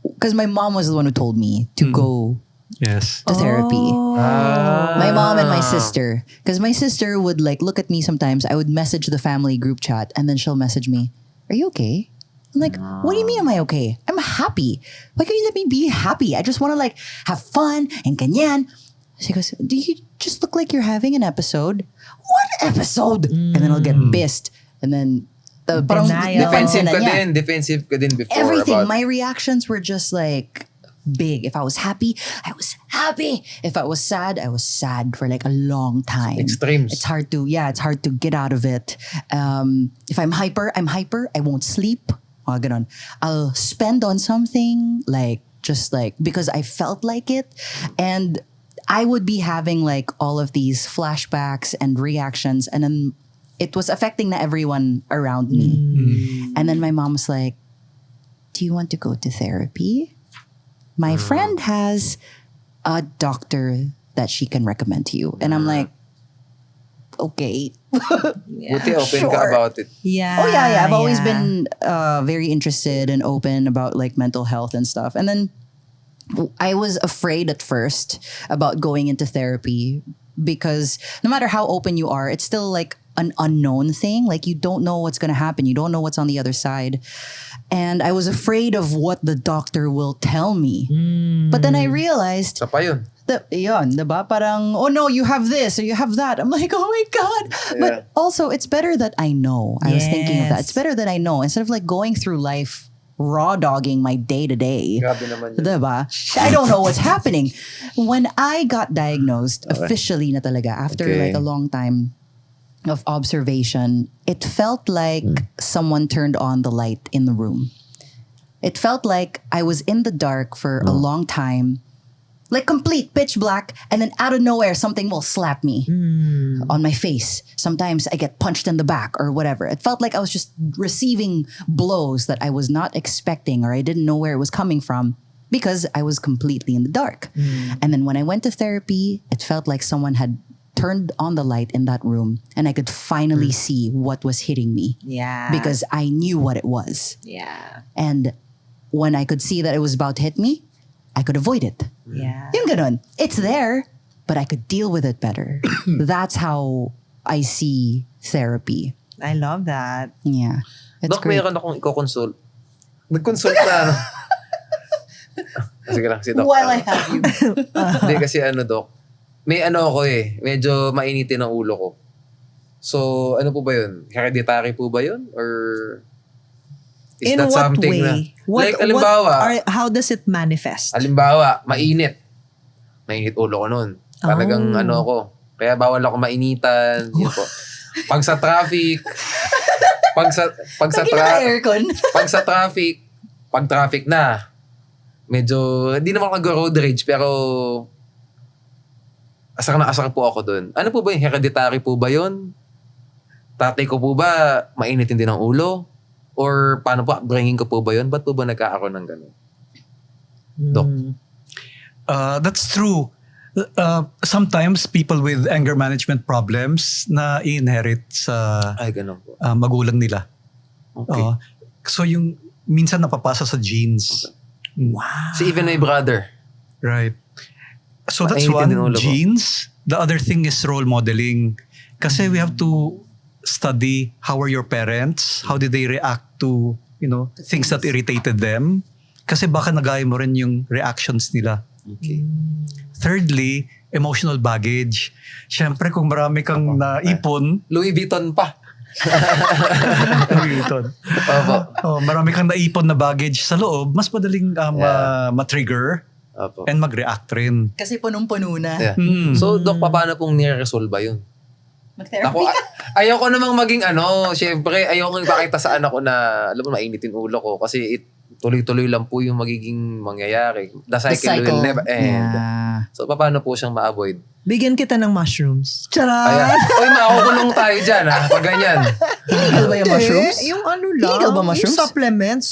because my mom was the one who told me to go Yes. to therapy. Ah. My mom and my sister. Because my sister would like look at me sometimes. I would message the family group chat and then she'll message me, "Are you okay?" I'm like, "What do you mean am I okay? I'm happy. Why can't you let me be happy? I just want to like have fun and ganyan." She goes, "Do you just look like you're having an episode?" "What episode?" And then I'll get pissed. And then parang Denial. Defensive napansin na ka niya. din. Defensive ka din before. Everything. About, My reactions were just like big. If I was happy, I was happy. If I was sad, I was sad for like a long time. Extremes. It's hard to get out of it. If I'm hyper, I'm hyper. I won't sleep. Ganon. I'll spend on something like just like because I felt like it. And I would be having like all of these flashbacks and reactions, and then it was affecting everyone around me. And then my mom was like, "Do you want to go to therapy? My friend has a doctor that she can recommend to you." And I'm like, "Okay." buti open ka Sure. about it. Yeah. Oh yeah. I've always been very interested and open about like mental health and stuff. And then I was afraid at first about going into therapy because no matter how open you are, it's still like an unknown thing. Like you don't know what's going to happen. You don't know what's on the other side. And I was afraid of what the doctor will tell me. But then I realized Sa pa yun. yun, diba? Parang, "Oh no, you have this or you have that." I'm like, "Oh my God." But also, it's better that I know. I was thinking of that. It's better that I know instead of like going through life raw dogging my day to day. Grabe naman yun. Diba? I don't know what's happening. When I got diagnosed, officially na talaga, after Okay. like a long time of observation, it felt like someone turned on the light in the room. It felt like I was in the dark for a long time, like complete pitch black, and then out of nowhere, something will slap me on my face. Sometimes I get punched in the back or whatever. It felt like I was just receiving blows that I was not expecting or I didn't know where it was coming from because I was completely in the dark. And then when I went to therapy, it felt like someone had turned on the light in that room and I could finally see what was hitting me Yeah. because I knew what it was. Yeah. And when I could see that it was about to hit me, I could avoid it. Yeah. Yung ganun. It's there, but I could deal with it better. That's how I see therapy. I love that. Yeah. It's Dok, great. mayroon akong i-consult. Nag-consult na ano. Sige lang, si Doc. While I have you. Hindi kasi Dok. May ako medyo mainitin ang ulo ko. So, ano po ba yun? Hereditary po ba yun? Or is In that what something way? na... What, like, halimbawa, how does it manifest? mainit. Mainit ulo ko nun. Talagang ako. Kaya bawal ako mainitan. Yun po. Pag sa traffic, pag aircon. traffic na, medyo, hindi naman ako nag-road rage, pero asar na asar po ako dun. Ano po ba yung hereditary po ba yun? Tatay ko po ba mainitin din ang ulo? Or paano po, upbringing ko po ba yun? Ba't po ba nagkakaroon ng gano'n? Dok. That's true. Sometimes people with anger management problems na i-inherit sa Ay, gano'n po. magulang nila. Okay. So yung minsan napapasa sa genes. Si even my brother. Right. So that's Mainitin din one, ulo ko. genes. The other thing is role modeling. Kasi we have to study how are your parents, how did they react to, things that irritated them. Kasi baka nagaya mo rin yung reactions nila. Okay. Thirdly, emotional baggage. Siyempre kung marami kang naipon, Louis Vuitton pa. Opo. marami kang naipon na baggage sa loob, mas madaling ma-trigger Opo. and mag-react rin. Kasi punong-puno na. Yeah. So, Dok, paano pong nire-resolve yun? Mag-therapy Ako, ayoko namang maging syempre, ayoko ipakita sa anak ko na, alam mo, mainitin ulo ko kasi tuloy-tuloy lang po yung magiging mangyayari. The cycle will never end. Yeah. So, paano po siyang ma-avoid? Bigyan kita ng mushrooms. Charot! Ayan. Uy, makukulong tayo dyan, pag ganyan. Illegal ba yung mushrooms? Yung lang. Illegal ba mushrooms? Yung supplements.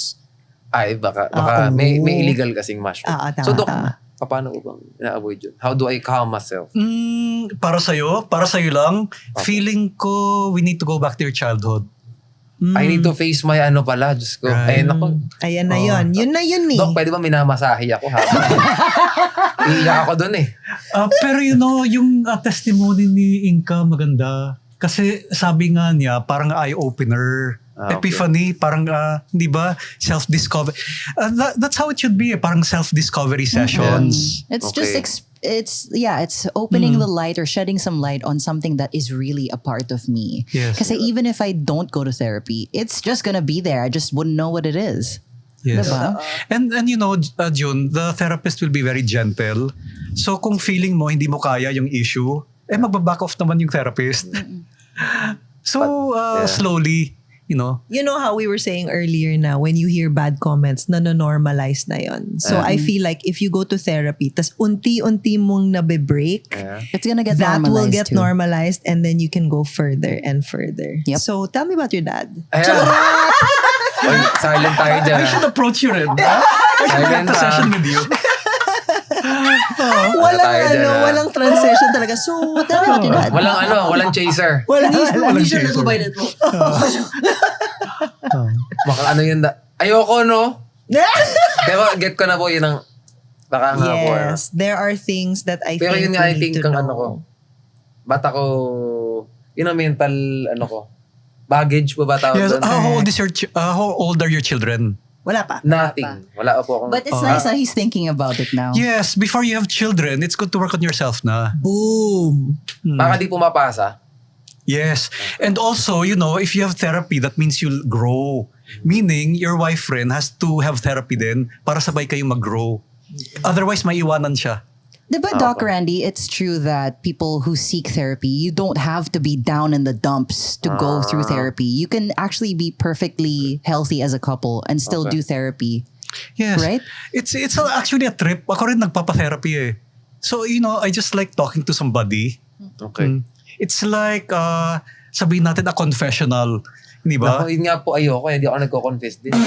Ay, baka Oo. may illegal kasing mushroom. Tama, So, Dok, tama. paano ko bang na-avoid yun? How do I calm myself? Para sa'yo lang, feeling ko we need to go back to your childhood. I need to face my ano pala, Diyos ko. Right. Ayun ako. Ayan na yun. Yun na yun eh. Dok, pwede ba minamasahe ako ha? Iiyak ako dun eh. Pero yung testimony ni Inka maganda. Kasi sabi nga niya, parang eye-opener. Okay. Epiphany, parang, di ba, self-discovery. That's how it should be, parang self-discovery sessions. It's Okay. just it's opening the light or shedding some light on something that is really a part of me. Yes. Because even if I don't go to therapy, it's just gonna be there. I just wouldn't know what it is. Yes. Diba? And June, the therapist will be very gentle. So kung feeling mo hindi mo kaya yung issue, magbaback off naman yung therapist. So slowly, You know how we were saying earlier na when you hear bad comments, nano-normalize na yon. So I feel like if you go to therapy, tas unti-unti mong nabe-break, It's gonna get that normalized will get too. normalized and then you can go further and further. Yep. So tell me about your dad. Ayan. Oy, silent tayo dyan. I should approach you rin. I should get Silent a session with you. Walang transition talaga. So tell me about your dad. Walang chaser. Walang chaser. Baka ano yun ayoko, no? Pero get ko na po yun ang baka nga po. Yes, there are things that I Pero think yun nga, we I need think to ang know. ano ko. Ba't ako, yun ang mental, ano ko. Baggage ba tawag Yes. doon? How old are your children? Wala pa. Nothing. Wala po akong... But it's nice that he's thinking about it now. Yes, before you have children, it's good to work on yourself na. Boom. Baka di pumapasa. Yes. And also, if you have therapy, that means you'll grow. Meaning, your wife friend has to have therapy din para sabay kayong mag-grow. Otherwise, maiwanan siya. But Doc Randy, it's true that people who seek therapy, you don't have to be down in the dumps to go through therapy. You can actually be perfectly healthy as a couple and still do therapy. Yes. Right? It's actually a trip. Ako rin nagpapa-therapy eh. So, I just like talking to somebody. Okay. It's like, sabihin natin a confessional. Hindi ba? Ako, yun nga po ayoko. Hindi ako nagko-confess din.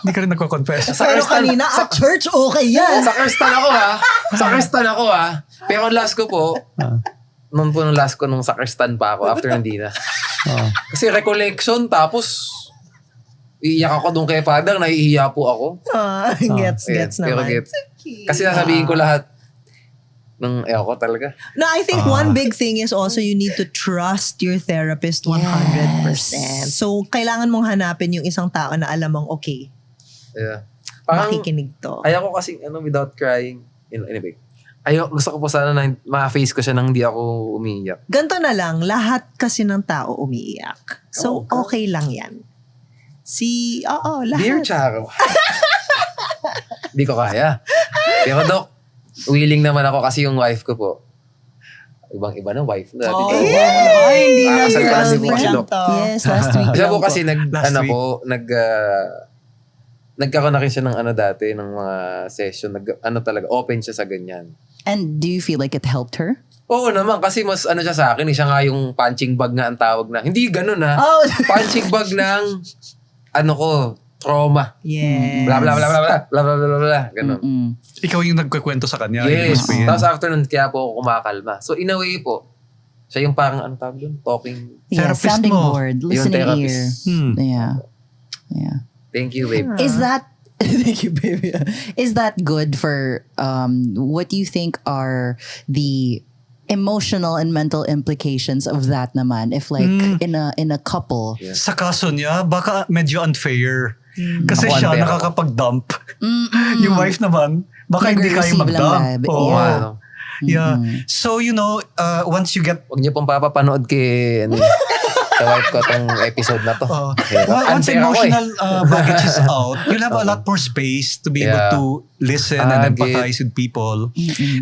Hindi ka rin nagko-confess. Pero kanina at church, okay yan. Sa Kristan ako ha. Pero last ko po, nung last ko nung sa Kristan pa ako after hindi na. Kasi recollection, tapos iiyak ako doon kay Father, nahihiya po ako. Gets Pero naman. gets. Kasi sasabihin ko lahat ng ko talaga. No, I think one big thing is also you need to trust your therapist 100%. So, kailangan mong hanapin yung isang tao na alam mong okay, Yeah. Parang, makikinig to. ayoko kasi without crying. Anyway. Gusto ko po sana na ma-face ko siya nang hindi ako umiiyak. Ganto na lang, lahat kasi ng tao umiiyak. So, okay lang yan. Lahat. Dear Charo. Hindi ko kaya. Pero Doc, willing naman ako kasi yung wife ko po. Ibang-iba na wife na. Hindi na Kasal ka na si girlfriend Doc. to. Yes, last week. Siya po lang kasi Last week. nagkaroon na rin siya ng dati, ng mga session. Talaga, open siya sa ganyan. And do you feel like it helped her? Oo naman, kasi mas siya sa akin, siya nga yung punching bag nga ang tawag na. Hindi ganun ha. Oh. Punching bag ng, trauma. Yes. Bla bla bla bla bla bla bla bla bla. Ganun. Ikaw yung nagkikwento sa kanya. Yes. Yung Tapos after nun, kaya po ako kumakalma. So in a way po, siya yung parang tawag dun? Talking. Yeah, Therapist sounding mo. board, listening ear. therapist. Yeah. Thank you, babe. Is that thank you, baby? Is that good for what do you think are the emotional and mental implications of that naman if like in a couple? Sa kaso niya, baka medyo unfair. Kasi Ako siya unfair nakakapag-dump. Yung wife naman, baka hindi kaya Nag-receive lang mag-dump. ba? Oo. Yeah. Yeah. So, once you get... Huwag niyo pong papapanood kay sa wife ko tong episode na to. Once Unfair ako emotional baggage is out, you'll have a lot more space to be able to listen and empathize with people.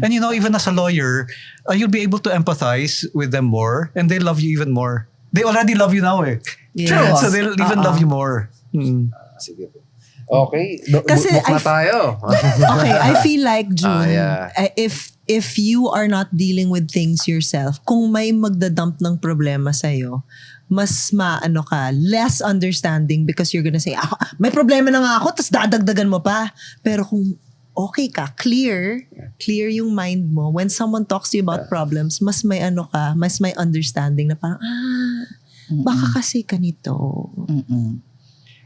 And even as a lawyer, you'll be able to empathize with them more and they love you even more. They already love you now eh. Yes. True. So they'll even love you more. Sige po. Okay. Kasi Book na tayo. Okay, I feel like, June, yeah. if you are not dealing with things yourself, kung may magdadump ng problema sa'yo, mas less understanding because you're gonna say, may problema na nga ako, tapos dadagdagan mo pa. Pero kung okay ka, clear yung mind mo. When someone talks to you about problems, mas may mas may understanding na parang, Baka kasi ganito.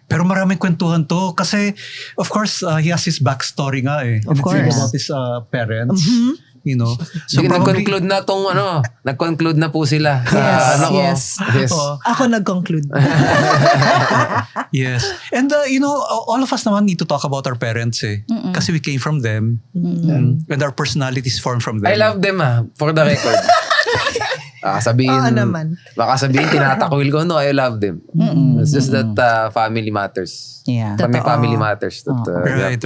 Pero maraming kwentuhan to kasi of course he has his backstory nga eh. Of And it's course. about his parents. You know. So, So probably, nag-conclude na tong nag-conclude na po sila. Yes, yes. Yes. Oh, Ako nag-conclude. yes. And you know, all of us naman need to talk about our parents eh. Kasi we came from them. And our personalities formed from them. I love them for the record. Oo naman. Baka sabihin, tinatakwil ko. No, I love them. It's just that family matters. Yeah. Family matters. That,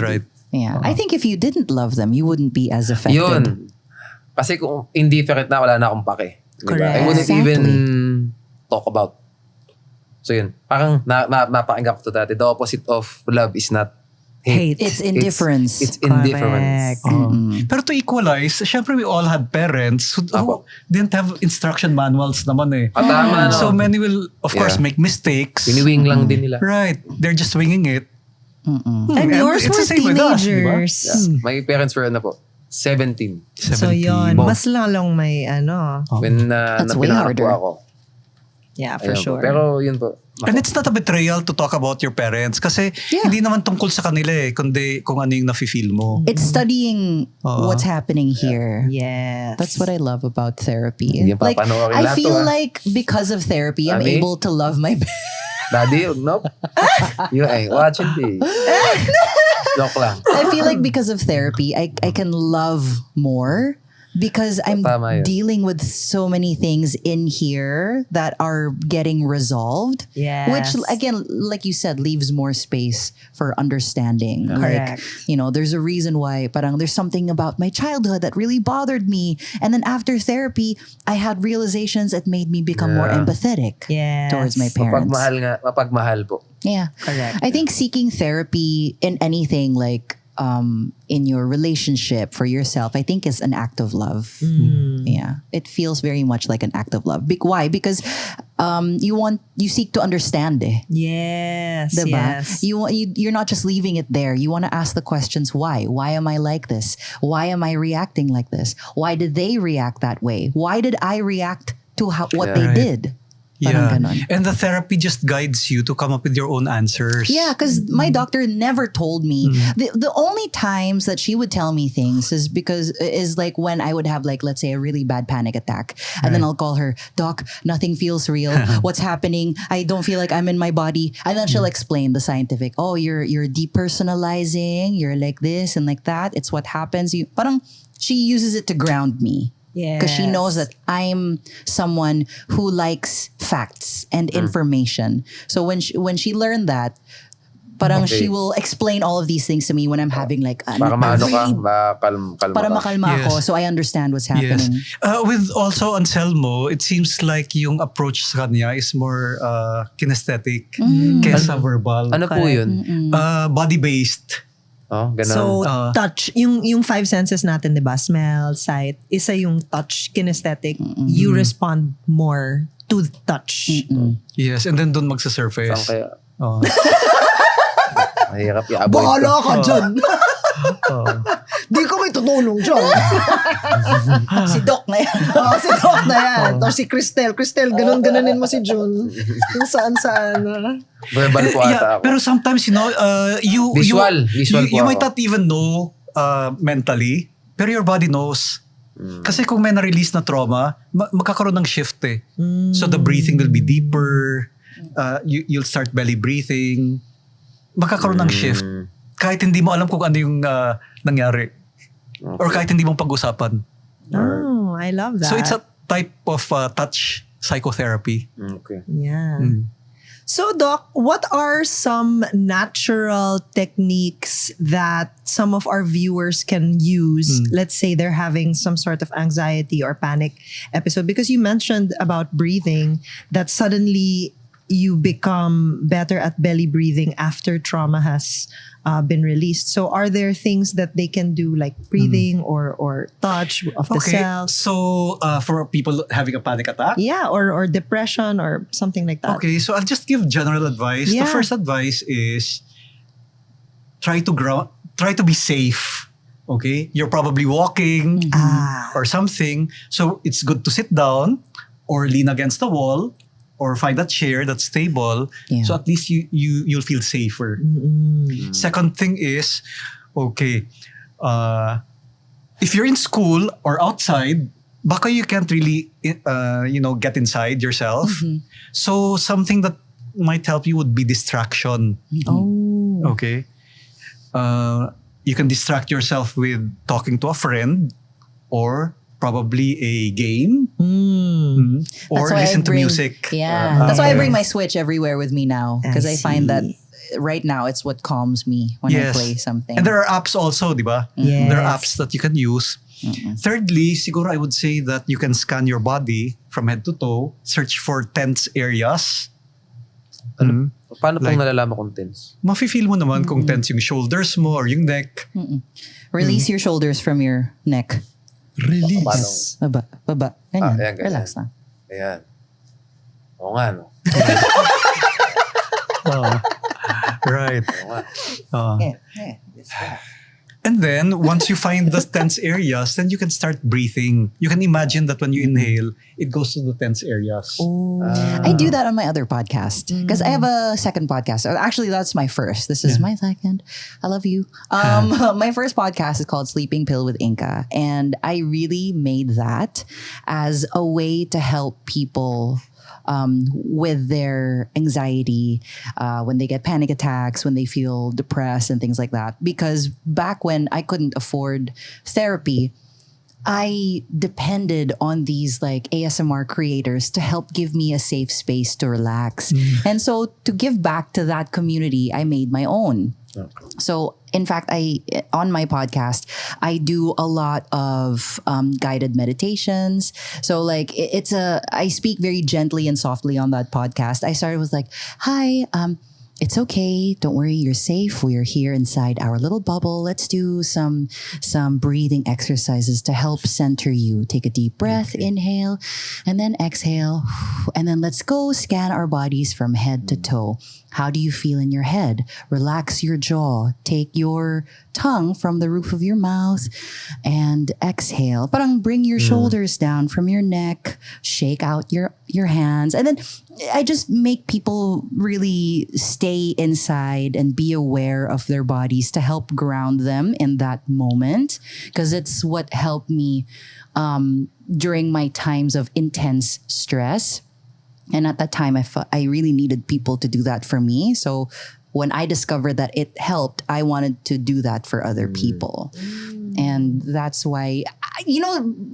Right. Yeah. I think if you didn't love them, you wouldn't be as affected. Yun. Kasi kung indifferent na, wala na akong pake. Diba? Correct. I wouldn't Exactly. even talk about. So yun. Parang napakinggan ko to dati. The opposite of love is not hate. It's indifference. It's indifference. Pero to equalize, syempre we all had parents who didn't have instruction manuals naman eh. Tama, no? So many will, of course, make mistakes. Piniwing lang din nila. Right. They're just winging it. And yours it's were the same with us, di ba? teenagers. My parents were 17. So yun, mas lalong may When That's way pinanganak po harder. ako. Yeah, for Ayun po. sure. Pero yun po. And it's not a betrayal to talk about your parents kasi hindi naman tungkol sa kanila eh, kundi kung ano yung nafe-feel mo. It's studying what's happening here. Yes. That's what I love about therapy. Hindi Like, papanoorin I lahat feel to, like because of therapy, I'm Daddy? able to love my Daddy, nope. You ain't watching this. Joke lang. I feel like because of therapy, I can love more because I'm Tama yun. dealing with so many things in here that are getting resolved. Yes. Which, again, like you said, leaves more space for understanding. Correct. Like, there's a reason why parang there's something about my childhood that really bothered me. And then after therapy, I had realizations that made me become more Yeah. empathetic Yes. towards my parents. Mapagmahal po. Yeah. Correct. I think seeking therapy in anything like in your relationship for yourself, I think is an act of love. Yeah. It feels very much like an act of love. Why? Because you seek to understand eh. Yes. Diba? Yes. You're not just leaving it there. You want to ask the questions, why? Why am I like this? Why am I reacting like this? Why did they react that way? Why did I react to what they Right. did? Parang ganon. And the therapy just guides you to come up with your own answers. Yeah, because my doctor never told me. The only times that she would tell me things is like when I would have like, let's say, a really bad panic attack. And then I'll call her, Doc, nothing feels real. What's happening? I don't feel like I'm in my body. And then she'll explain the scientific, you're depersonalizing, you're like this and like that. It's what happens. Parang she uses it to ground me. Because she knows that I'm someone who likes facts and information. So when she learned that, parang she will explain all of these things to me when I'm having like Para maano ka, kalma para ka. makalma ako, Yes. so I understand what's happening. Yes. With also Anselmo, it seems like yung approach sa kanya is more kinesthetic kesa verbal. Ano po yun? Body-based. Oh, ganun. So, touch, yung five senses natin, di ba? Smell, sight, isa yung touch, kinesthetic. You respond more to the touch. Yes, and then doon magsa-surface. Saan kaya? Oh. Mahirap i-avoid ko. Bahala ka dyan! Di ko may tutulong dyan. Si Doc na yan. Si Doc na yan. Or si Cristel. Cristel, ganun-ganunin mo si John. Kung saan-saan. Verbal po ata ako. Pero sometimes, Visual po you ako. might not even know mentally, pero your body knows. Kasi kung may na-release na trauma, magkakaroon ng shift eh. So the breathing will be deeper. You'll start belly breathing. Magkakaroon ng shift. Kahit hindi mo alam kung ano yung nangyari. Or kahit hindi mong pag-usapan. Oh, I love that. So it's a type of touch psychotherapy. Okay. Yeah. So, Doc, what are some natural techniques that some of our viewers can use? Let's say they're having some sort of anxiety or panic episode. Because you mentioned about breathing, that suddenly you become better at belly breathing after trauma has been released. So are there things that they can do like breathing or touch of the cells? So for people having a panic attack? Yeah, or depression or something like that. Okay, so I'll just give general advice. Yeah. The first advice is try to be safe. Okay? You're probably walking or something. So it's good to sit down or lean against the wall or find a chair that's stable. Yeah. So at least you'll feel safer. Second thing is, okay, if you're in school or outside, baka you can't really, get inside yourself. So something that might help you would be distraction. Oh. Okay. You can distract yourself with talking to a friend or probably a game. Or That's why listen I bring- to music. Yeah. That's why I bring my Switch everywhere with me now. Because I find that right now it's what calms me when I play something. And there are apps also, di ba? Yes. There are apps that you can use. Thirdly, siguro I would say that you can scan your body from head to toe, search for tense areas. Paano pong Like- nalalaman kung tense? Mafe-feel mo naman kung tense yung shoulders mo or yung neck. Release your shoulders from your neck. Release. Baba. Ganyan. Ayan, ganyan. Relax lang. Ayan. Oo nga, no? Right. Oo nga. And then, once you find the tense areas, then you can start breathing. You can imagine that when you inhale, it goes to the tense areas. I do that on my other podcast because I have a second podcast. Actually, that's my first. This is my second. I love you. My first podcast is called Sleeping Pill with Inka. And I really made that as a way to help people with their anxiety, when they get panic attacks, when they feel depressed and things like that. Because back when I couldn't afford therapy, I depended on these like ASMR creators to help give me a safe space to relax. And so to give back to that community, I made my own. So in fact, on my podcast, I do a lot of guided meditations. So like I speak very gently and softly on that podcast. I started with like, hi, it's okay. Don't worry, you're safe. We're here inside our little bubble. Let's do some breathing exercises to help center you. Take a deep breath, inhale, and then exhale. And then let's go scan our bodies from head to toe. How do you feel in your head? Relax your jaw. Take your tongue from the roof of your mouth and exhale. Parang bring your shoulders down from your neck. Shake out your hands. And then I just make people really stay inside and be aware of their bodies to help ground them in that moment. Because it's what helped me during my times of intense stress. And at that time, I really needed people to do that for me. So when I discovered that it helped, I wanted to do that for other people. And that's why,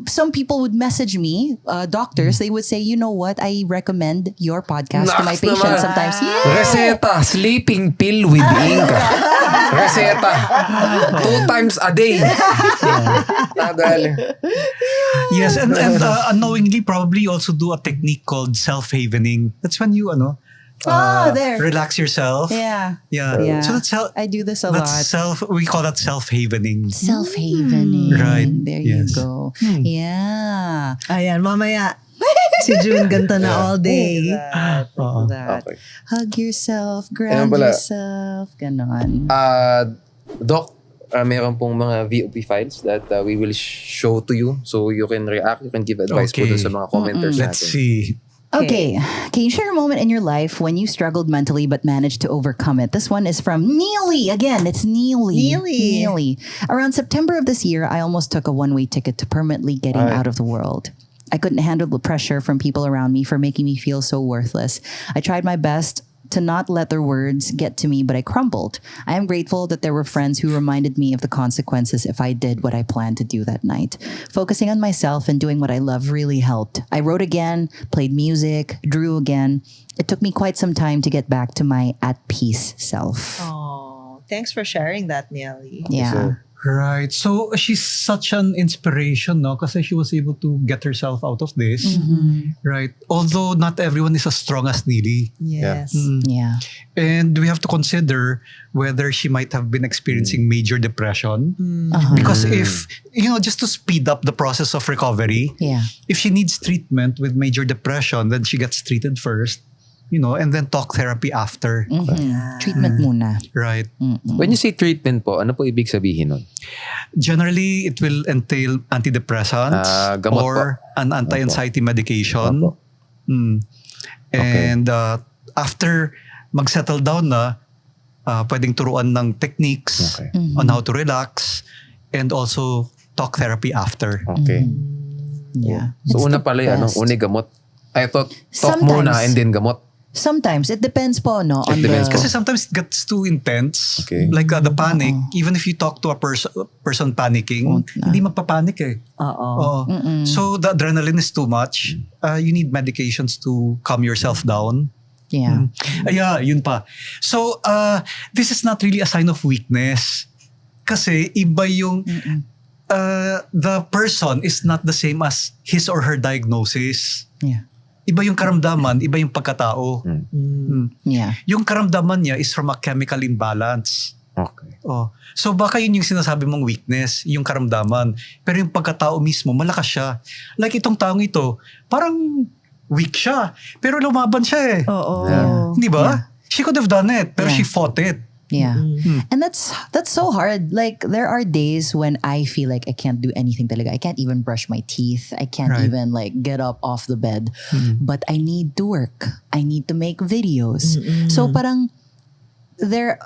some people would message me, doctors, they would say, you know what, I recommend your podcast to my Naks patients naman. sometimes. Yeah. Reseta, sleeping pill with Inka. Reseta. 2 times a day. Nadali. Yes, and unknowingly probably also do a technique called self-havening. That's when you, There. relax yourself. Yeah. Yeah. So that's I do this a lot. we call that self-havening. Self-havening. Right. There Yes. you go. Yeah. Ayan, mamaya. Si June ganto na all day. That. Okay. Hug yourself, Ayun ground pala. yourself, ganon. Doc, meron pong mga VOP files that we will show to you so you can react, you can give advice po Okay. dun sa mga commenters Let's natin. see. Okay. Can you share a moment in your life when you struggled mentally but managed to overcome it? This one is from Neely. Again, it's Neely. Neely. Around September of this year, I almost took a one-way ticket to permanently getting out of the world. I couldn't handle the pressure from people around me for making me feel so worthless. I tried my best to not let their words get to me, but I crumbled. I am grateful that there were friends who reminded me of the consequences if I did what I planned to do that night. Focusing on myself and doing what I love really helped. I wrote again, played music, drew again. It took me quite some time to get back to my at peace self. Oh, thanks for sharing that, Nelly. Yeah. Right. So she's such an inspiration, no? Kasi she was able to get herself out of this. Right. Although not everyone is as strong as Neely. Yes. Yeah. And we have to consider whether she might have been experiencing major depression. Uh-huh. Because if, just to speed up the process of recovery, Yeah. if she needs treatment with major depression, then she gets treated first, and then talk therapy after. Treatment muna. Right. When you say treatment po, ano po ibig sabihin nun? Generally, it will entail antidepressants Gamot or an anti-anxiety medication. Opo. And after mag-settle down na, pwedeng turuan ng techniques on how to relax and also talk therapy after. Okay. Yeah. So It's una the pala best. uni gamot. I thought talk Sometimes. muna and then gamot. Sometimes it depends po no on depends the Kasi sometimes it gets too intense. Okay. Like the panic, even if you talk to a person panicking, hindi magpapanik eh. Oo. So the adrenaline is too much. You need medications to calm yourself down. yeah. Yeah, yun pa. So, this is not really a sign of weakness. Kasi iba yung, the person is not the same as his or her diagnosis. Yeah. Iba yung karamdaman, iba yung pagkatao. Yeah. Yung karamdaman niya is from a chemical imbalance. Okay. Oh. So baka yun yung sinasabi mong weakness, yung karamdaman. Pero yung pagkatao mismo, malakas siya. Like itong taong ito, parang weak siya. Pero lumaban siya eh. Oo. Di ba? She could have done it, pero Yeah. she fought it. Yeah. And that's so hard. Like there are days when I feel like I can't do anything talaga. I can't even brush my teeth. I can't Right. even like get up off the bed. But I need to work. I need to make videos. So parang there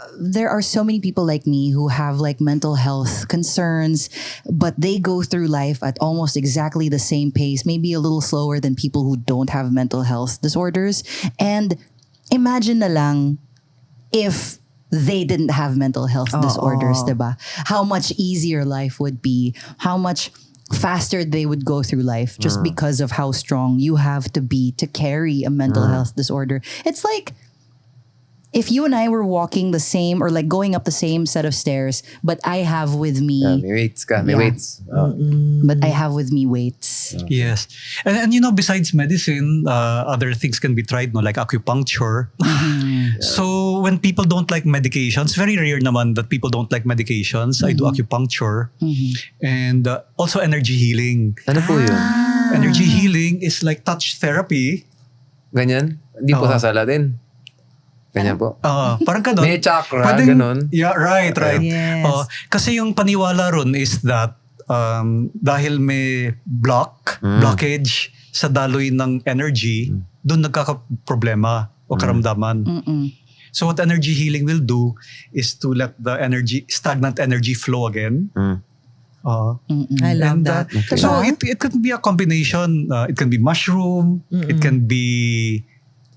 are so many people like me who have like mental health concerns, but they go through life at almost exactly the same pace, maybe a little slower than people who don't have mental health disorders. And imagine na lang if they didn't have mental health disorders, diba? How much easier life would be, how much faster they would go through life just because of how strong you have to be to carry a mental health disorder. It's like if you and I were walking the same or like going up the same set of stairs, but I have with me May weights ka. May Yeah. weights. but I have with me weights. Yes. And you know, besides medicine, other things can be tried, no? Like acupuncture. So when people don't like medications, very rare naman that people don't like medications. I do acupuncture. And also energy healing. Ano po yun? Energy healing is like touch therapy. Ganyan? Hindi po Oo. sasala din. Ganyan po. Parang ganon. May chakra, ganon. Yeah, right. Yes. Kasi yung paniwala ron is that dahil may blockage sa daloy ng energy, doon nagkakaproblema o karamdaman. So what energy healing will do is to let the stagnant energy flow again. I love And, that. so it could be a combination. It can be mushroom. It can be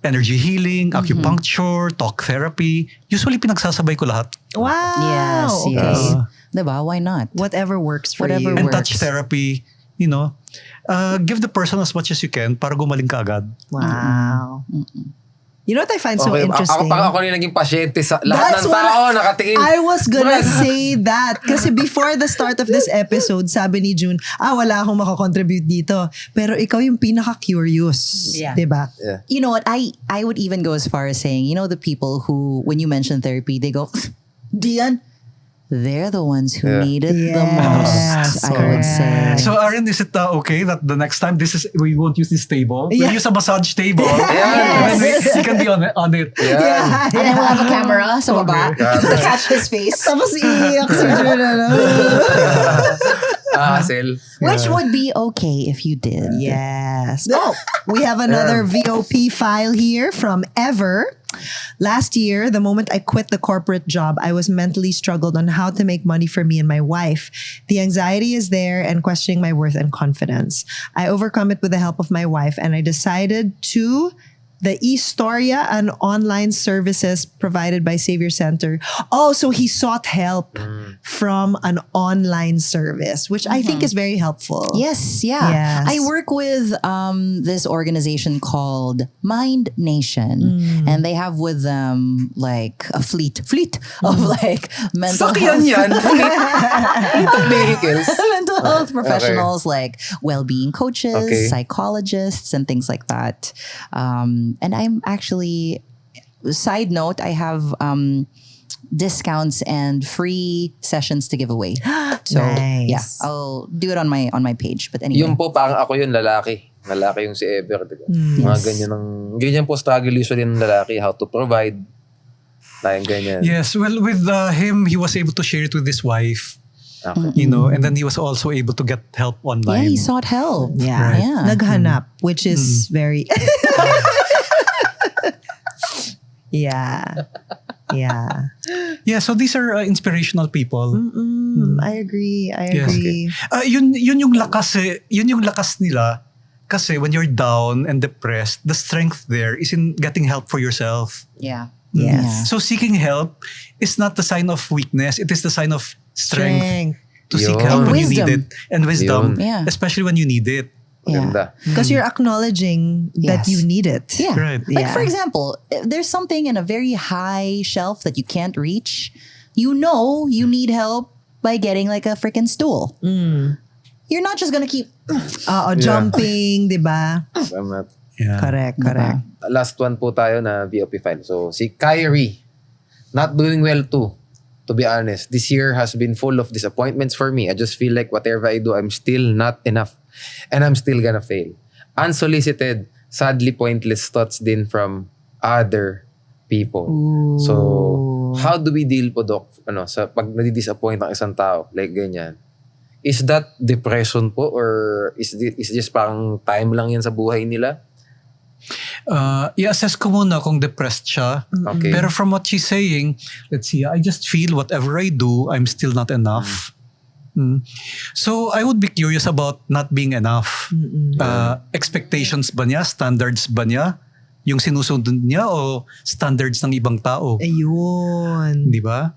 energy healing, acupuncture, talk therapy. Usually pinagsasabay ko lahat. Wow. Yes, Okay. yes. Diba? Why not? Whatever works for Whatever you. And works. touch therapy, you know, give the person as much as you can para gumaling ka agad. Wow. You know what I find so Okay, interesting? ako rin naging pasyente sa lahat That's ng what tao nakatingin. I was gonna Well, say that. Kasi before the start of this episode, sabi ni June, wala akong makakontribute dito. Pero ikaw yung pinaka-curious. Yeah. Diba? Yeah. You know what? I would even go as far as saying, you know, the people who, when you mention therapy, they go, Dian, they're the ones who Yeah. need it the Yes, most, I would say. So Aryn, is it okay that the next time we won't use this table? Yeah. We'll use a massage table. Yes. And then you can be on it. Yeah. And then we'll have a camera sa baba Okay. to catch his face. Tapos iiyak si June. Sel. Which would be okay if you did. Yes. Oh, we have another VOP file here from Ever. Last year, the moment I quit the corporate job, I was mentally struggled on how to make money for me and my wife. The anxiety is there and questioning my worth and confidence. I overcome it with the help of my wife, and I decided to the Historia and online services provided by Savior Center. Oh, so he sought help from an online service, which I think is very helpful. Yes, yeah. Yes. I work with this organization called Mind Nation, and they have with them like a fleet of like mental Sakyan health. yan. Little vehicles. mental health professionals like well-being coaches, Okay. psychologists, and things like that. And I'm actually, side note, I have discounts and free sessions to give away. So Nice. yeah, I'll do it on my page. But anyway, Yung po, parang ako yun, lalaki. Lalaki yung si Ever. Diba? Mga ganyan po struggle usually ng lalaki, how to provide. Tayong ganyan. Yes, well, with him, he was able to share it with his wife. Okay. You know, and then he was also able to get help Yeah, online. he sought help. Yeah. Right. Yeah. Naghanap, which is very... Yeah. Yeah. Yeah, so these are inspirational people. I agree. I Yes. agree. Yun yung lakas yun yung lakas nila kasi when you're down and depressed, the strength there is in getting help for yourself. Yeah. Yes. Yeah. So seeking help is not the sign of weakness, it is the sign of strength to seek Yun. help And when you wisdom. need it. And wisdom, Yun. Yeah. especially when you need it. Maganda. Because you're acknowledging that Yes. you need it. Yeah. Right. Like Yeah. for example, if there's something in a very high shelf that you can't reach. You know you need help by getting like a freaking stool. You're not just gonna keep Jumping, di ba? Tama. Yeah. Correct, correct. Last one po tayo na VOP file. So, si Kyrie, not doing well too. To be honest, this year has been full of disappointments for me. I just feel like whatever I do, I'm still not enough. And I'm still gonna fail. Unsolicited, sadly pointless thoughts din from other people. So, how do we deal po, Doc? Sa pag nadi-disappoint ang isang tao, like ganyan. Is that depression po or is just parang time lang yan sa buhay nila? I-assess ko muna kung depressed siya. Okay. Pero from what she's saying, let's see, I just feel whatever I do, I'm still not enough. So I would be curious about not being enough. Expectations ba niya? Standards ba niya? Yung sinusunod niya o standards ng ibang tao? Ayun. Di ba?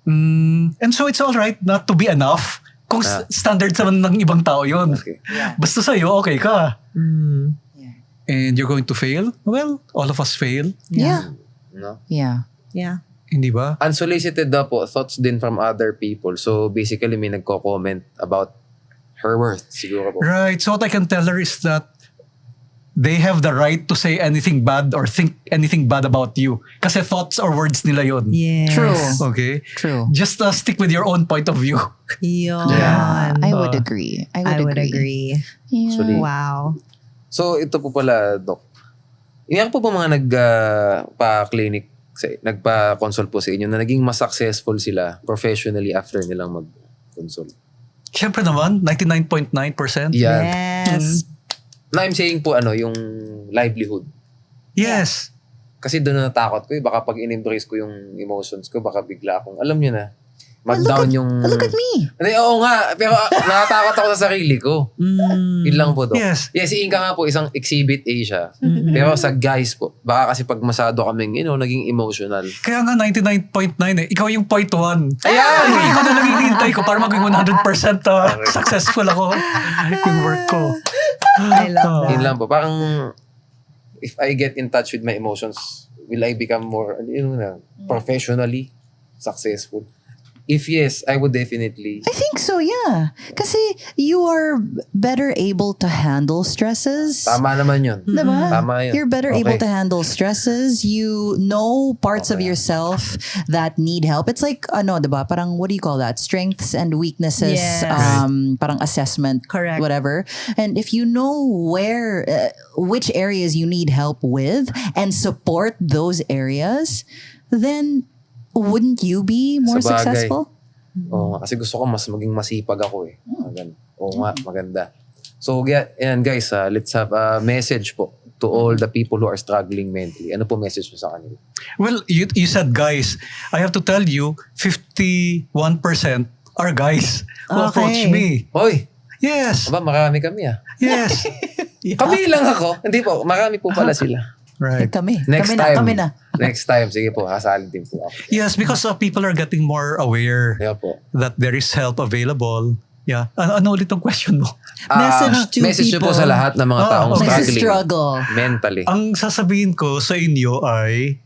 And so it's all right not to be enough kung standards naman ng ibang tao yun. Okay. Basta sa'yo, okay ka. And you're going to fail? Well, all of us fail. Yeah. No? Yeah. Yeah. Hindi ba? Unsolicited daw po, thoughts din from other people. So basically may nagko-comment about her worth siguro po. Right. So what I can tell her is that they have the right to say anything bad or think anything bad about you. Kasi thoughts or words nila yun. Yes. True. Okay? True. Just stick with your own point of view. Yun. Yeah. I would agree. I would agree. Yeah. Actually, Wow. so ito po pala, Doc. Iyan po ba mga nagpa-clinic, nagpa-consult po sa inyo na naging mas successful sila professionally after nilang mag-consult? Siyempre naman, 99.9%. Yan. Yes. Na I'm saying po yung livelihood. Yes. Kasi doon natakot ko baka pag in-embrace ko yung emotions ko, baka bigla akong, alam nyo na, mag-down yung... Look at me. Hindi, oo nga. Pero natatakot ako sa sarili ko. Yun lang po, Doc. Yes. Yeah, si Inka nga po, isang exhibit A siya. Pero sa guys po, baka kasi pag masado kaming, naging emotional. Kaya nga 99.9 Ikaw yung 0.1. Ayan! Ikaw na lang hinihintay ko para maging 100% successful ako. Yung work ko. I love that. Yun lang po. Parang, if I get in touch with my emotions, will I become more, professionally successful? If yes, I would definitely. I think so, yeah. Kasi you are better able to handle stresses. Tama naman yun. Diba? Tama yun. You're better Okay. able to handle stresses. You know parts of yourself that need help. It's like, diba? Parang, what do you call that? Strengths and weaknesses. Yes. Parang assessment. Correct. Whatever. And if you know which areas you need help with and support those areas, then wouldn't you be more Sabagay. successful? Oo nga, kasi gusto ko mas maging masipag ako eh. Oo nga, maganda. So, yan guys, let's have a message po to all the people who are struggling mentally. Ano po message mo sa kanila? Well, you said guys. I have to tell you, 51% are guys who approach me. Hoy! Yes. Aba, marami kami Yes. Kabilang ako. Hindi po, marami po pala sila. Right. Kami. Next kami time. na. Next time. Sige po, hasalin din po ako. Yes, because people are getting more aware Kaya po. that there is help available. Yeah. Ano ulit ang question mo? Message to message people. po sa lahat ng mga taong okay. struggling Struggle. mentally. Ang sasabihin ko sa inyo ay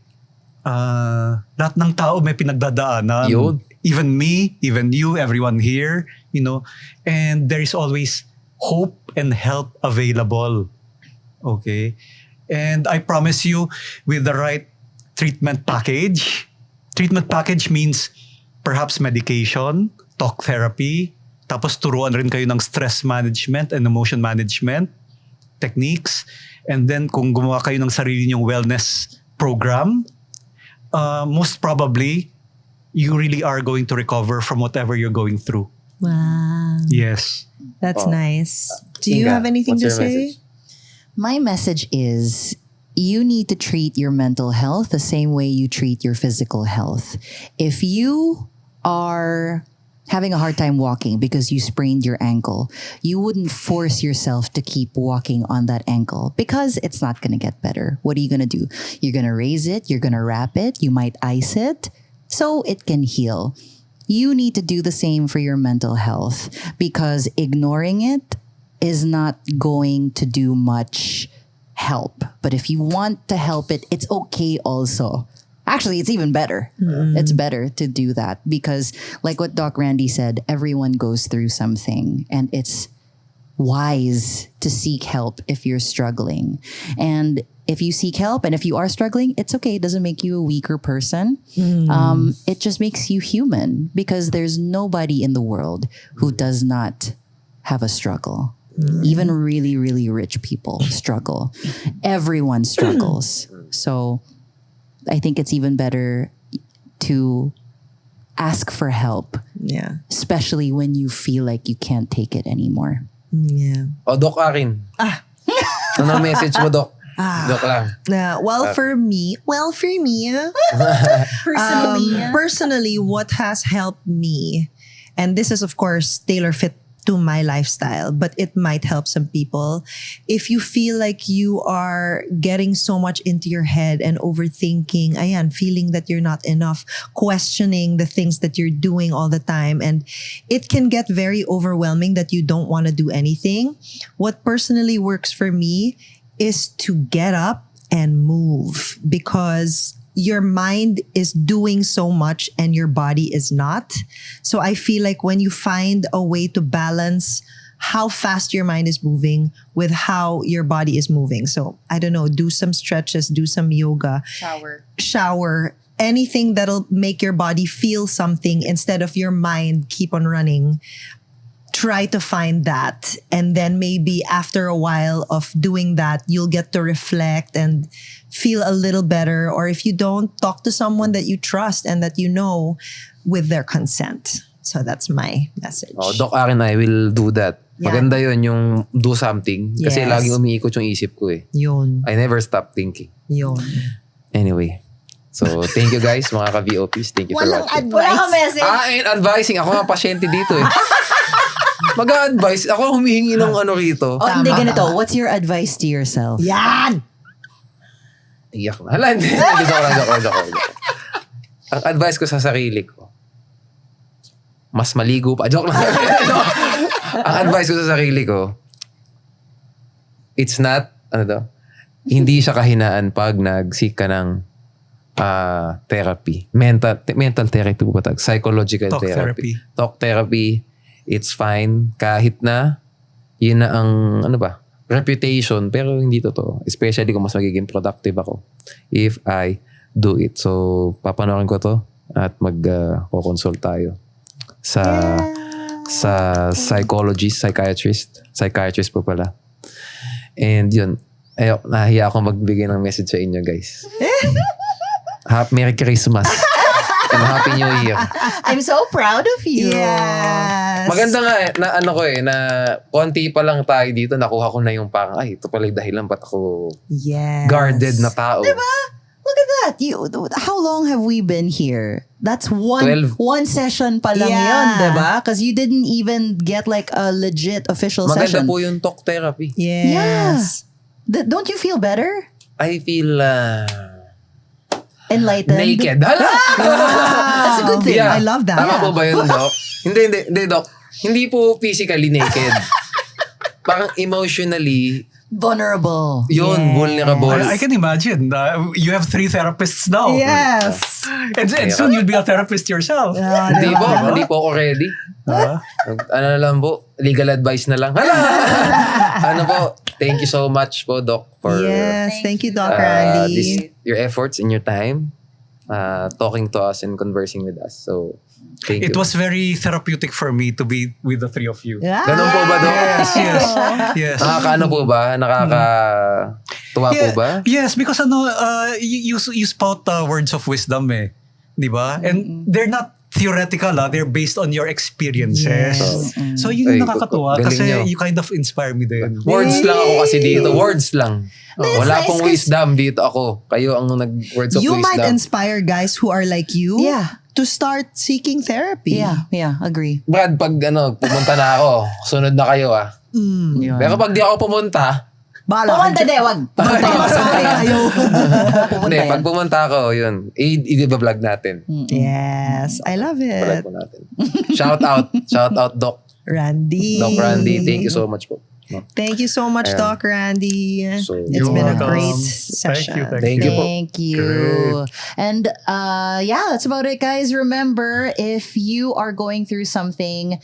lahat ng tao may pinagdadaanan. Yun. Even me, even you, everyone here, and there is always hope and help available. Okay? And I promise you, with the right treatment package means perhaps medication, talk therapy, tapos turuan rin kayo ng stress management and emotion management techniques. And then kung gumawa kayo ng sarili nyong wellness program, most probably, you really are going to recover from whatever you're going through. Wow. Yes. That's Oh. nice. Do you Inka, have anything what's to your say? message? My message is you need to treat your mental health the same way you treat your physical health. If you are having a hard time walking because you sprained your ankle, you wouldn't force yourself to keep walking on that ankle because it's not going to get better. What are you going to do? You're going to raise it, you're going to wrap it, you might ice it so it can heal. You need to do the same for your mental health because ignoring it is not going to do much help. But if you want to help it, it's okay also. Actually, it's even better. It's better to do that because, like what Doc Randy said, everyone goes through something and it's wise to seek help if you're struggling. And if you seek help and if you are struggling, it's okay. It doesn't make you a weaker person. It just makes you human because there's nobody in the world who does not have a struggle. Even really, really rich people struggle. Everyone struggles. So I think it's even better to ask for help, Yeah. especially when you feel like you can't take it anymore. Yeah. O, Doc Aryn. Ano message mo, Doc? Joke lang. For me, personally, what has helped me, and this is of course tailor fit to my lifestyle, but it might help some people. If you feel like you are getting so much into your head and overthinking, feeling that you're not enough, questioning the things that you're doing all the time, and it can get very overwhelming that you don't want to do anything. What personally works for me is to get up and move because your mind is doing so much and your body is not. So I feel like when you find a way to balance how fast your mind is moving with how your body is moving. So I don't know, do some stretches, do some yoga, shower, anything that'll make your body feel something instead of your mind keep on running. Try to find that. And then maybe after a while of doing that, you'll get to reflect and feel a little better. Or if you don't, talk to someone that you trust and that you know with their consent. So that's my message. Oh, Doc Aryn, I will do that. Yeah. Maganda yun yung do something. Kasi Yes. laging umiikot yung isip ko eh. Yun. I never stop thinking. Yun. Anyway. So, thank you guys, mga ka-VOPs. Thank you for watching. Wala kang message. And advising. Ako nga pasyente dito eh. Mag-a-advise. Ako humihingi ng ano rito. Oh, hindi ganito. What's your advice to yourself? Yan! Iyak na. Hala, hindi. Joke lang. Ang advice ko sa sarili ko, mas maligo pa. Joke lang. Ang advice ko sa sarili ko, it's not, hindi siya kahinaan pag nag-seek ka ng therapy. Mental therapy po ba tag? Psychological Talk therapy. Talk therapy. It's fine. Kahit na, yun na ang, reputation, pero hindi totoo. Especially kung mas magiging productive ako if I do it. So, papanoorin ko to at mag-consult tayo sa psychologist, psychiatrist po pala. And yun, nahiya akong magbigay ng message sa inyo, guys. Merry Christmas and Happy New Year. I'm so proud of you. Yes. Maganda nga na konti pa lang tayo dito, nakuha ko na yung parang, ito pala yung dahilan ba't ako Yes. guarded na tao. Look at that. How long have we been here? That's 12. one session pa lang Yeah. yun, diba? Because you didn't even get like a legit official Maganda session. po yung talk therapy. Yes. Don't you feel better? I feel Enlightened? naked. Hala! That's a good thing. Yeah. I love that. Tama po ba yun, Doc? Hindi, Doc. Hindi po physically naked. Parang emotionally, Vulnerable. yun, vulnerable. I can imagine. You have 3 therapists now. Yes. And soon you'll be a therapist yourself. Hindi po ako ready. Ano na lang po, legal advice na lang. Hala! Ano po, thank you so much po, Doc, for Yes. Thank you, Doc Randy. your efforts and your time talking to us and conversing with us. So, thank you. It was very therapeutic for me to be with the 3 of you. Ganun po ba, Doc? Yes. Nakakaano po ba? Nakakatuwa po ba? Yes, because you spout words of wisdom eh. Di ba? And they're not theoretical, they're based on your experiences. Yes. So yun yung Ay, nakakatuwa galing kasi nyo. you kind of inspire me din. Words lang ako kasi dito. Words lang. Wala nice pong 'cause- wisdom dito ako. Kayo ang nag-words of You wisdom. might inspire guys who are like you Yeah. to start seeking therapy. Yeah, agree. Brad, pag pumunta na ako, sunod na kayo Yeah. Pero pag di ako pumunta, Bahala Pumunta ka. de, wag. Masaya kayo. hindi, pag pumunta ako, yun, i-vlog natin. Yes, I love Vlog it. po natin. Shout out, Doc. Randy. Doc Randy, thank you so much po. Thank you so much, Ayan. Doc Randy. So, It's You're been a welcome. great Thank session. you. Thank you po. Thank you. And yeah, that's about it, guys. Remember, if you are going through something,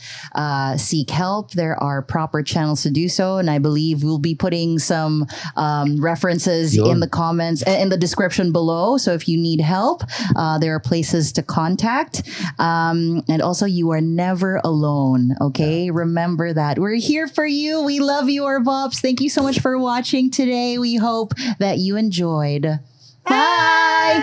seek help. There are proper channels to do so, and I believe we'll be putting some references Yun. in the comments in the description below. So if you need help, there are places to contact. And also, you are never alone. Okay, remember that we're here for you. We love you, our VOPs. Thank you so much for watching today. We hope that you enjoyed. Bye.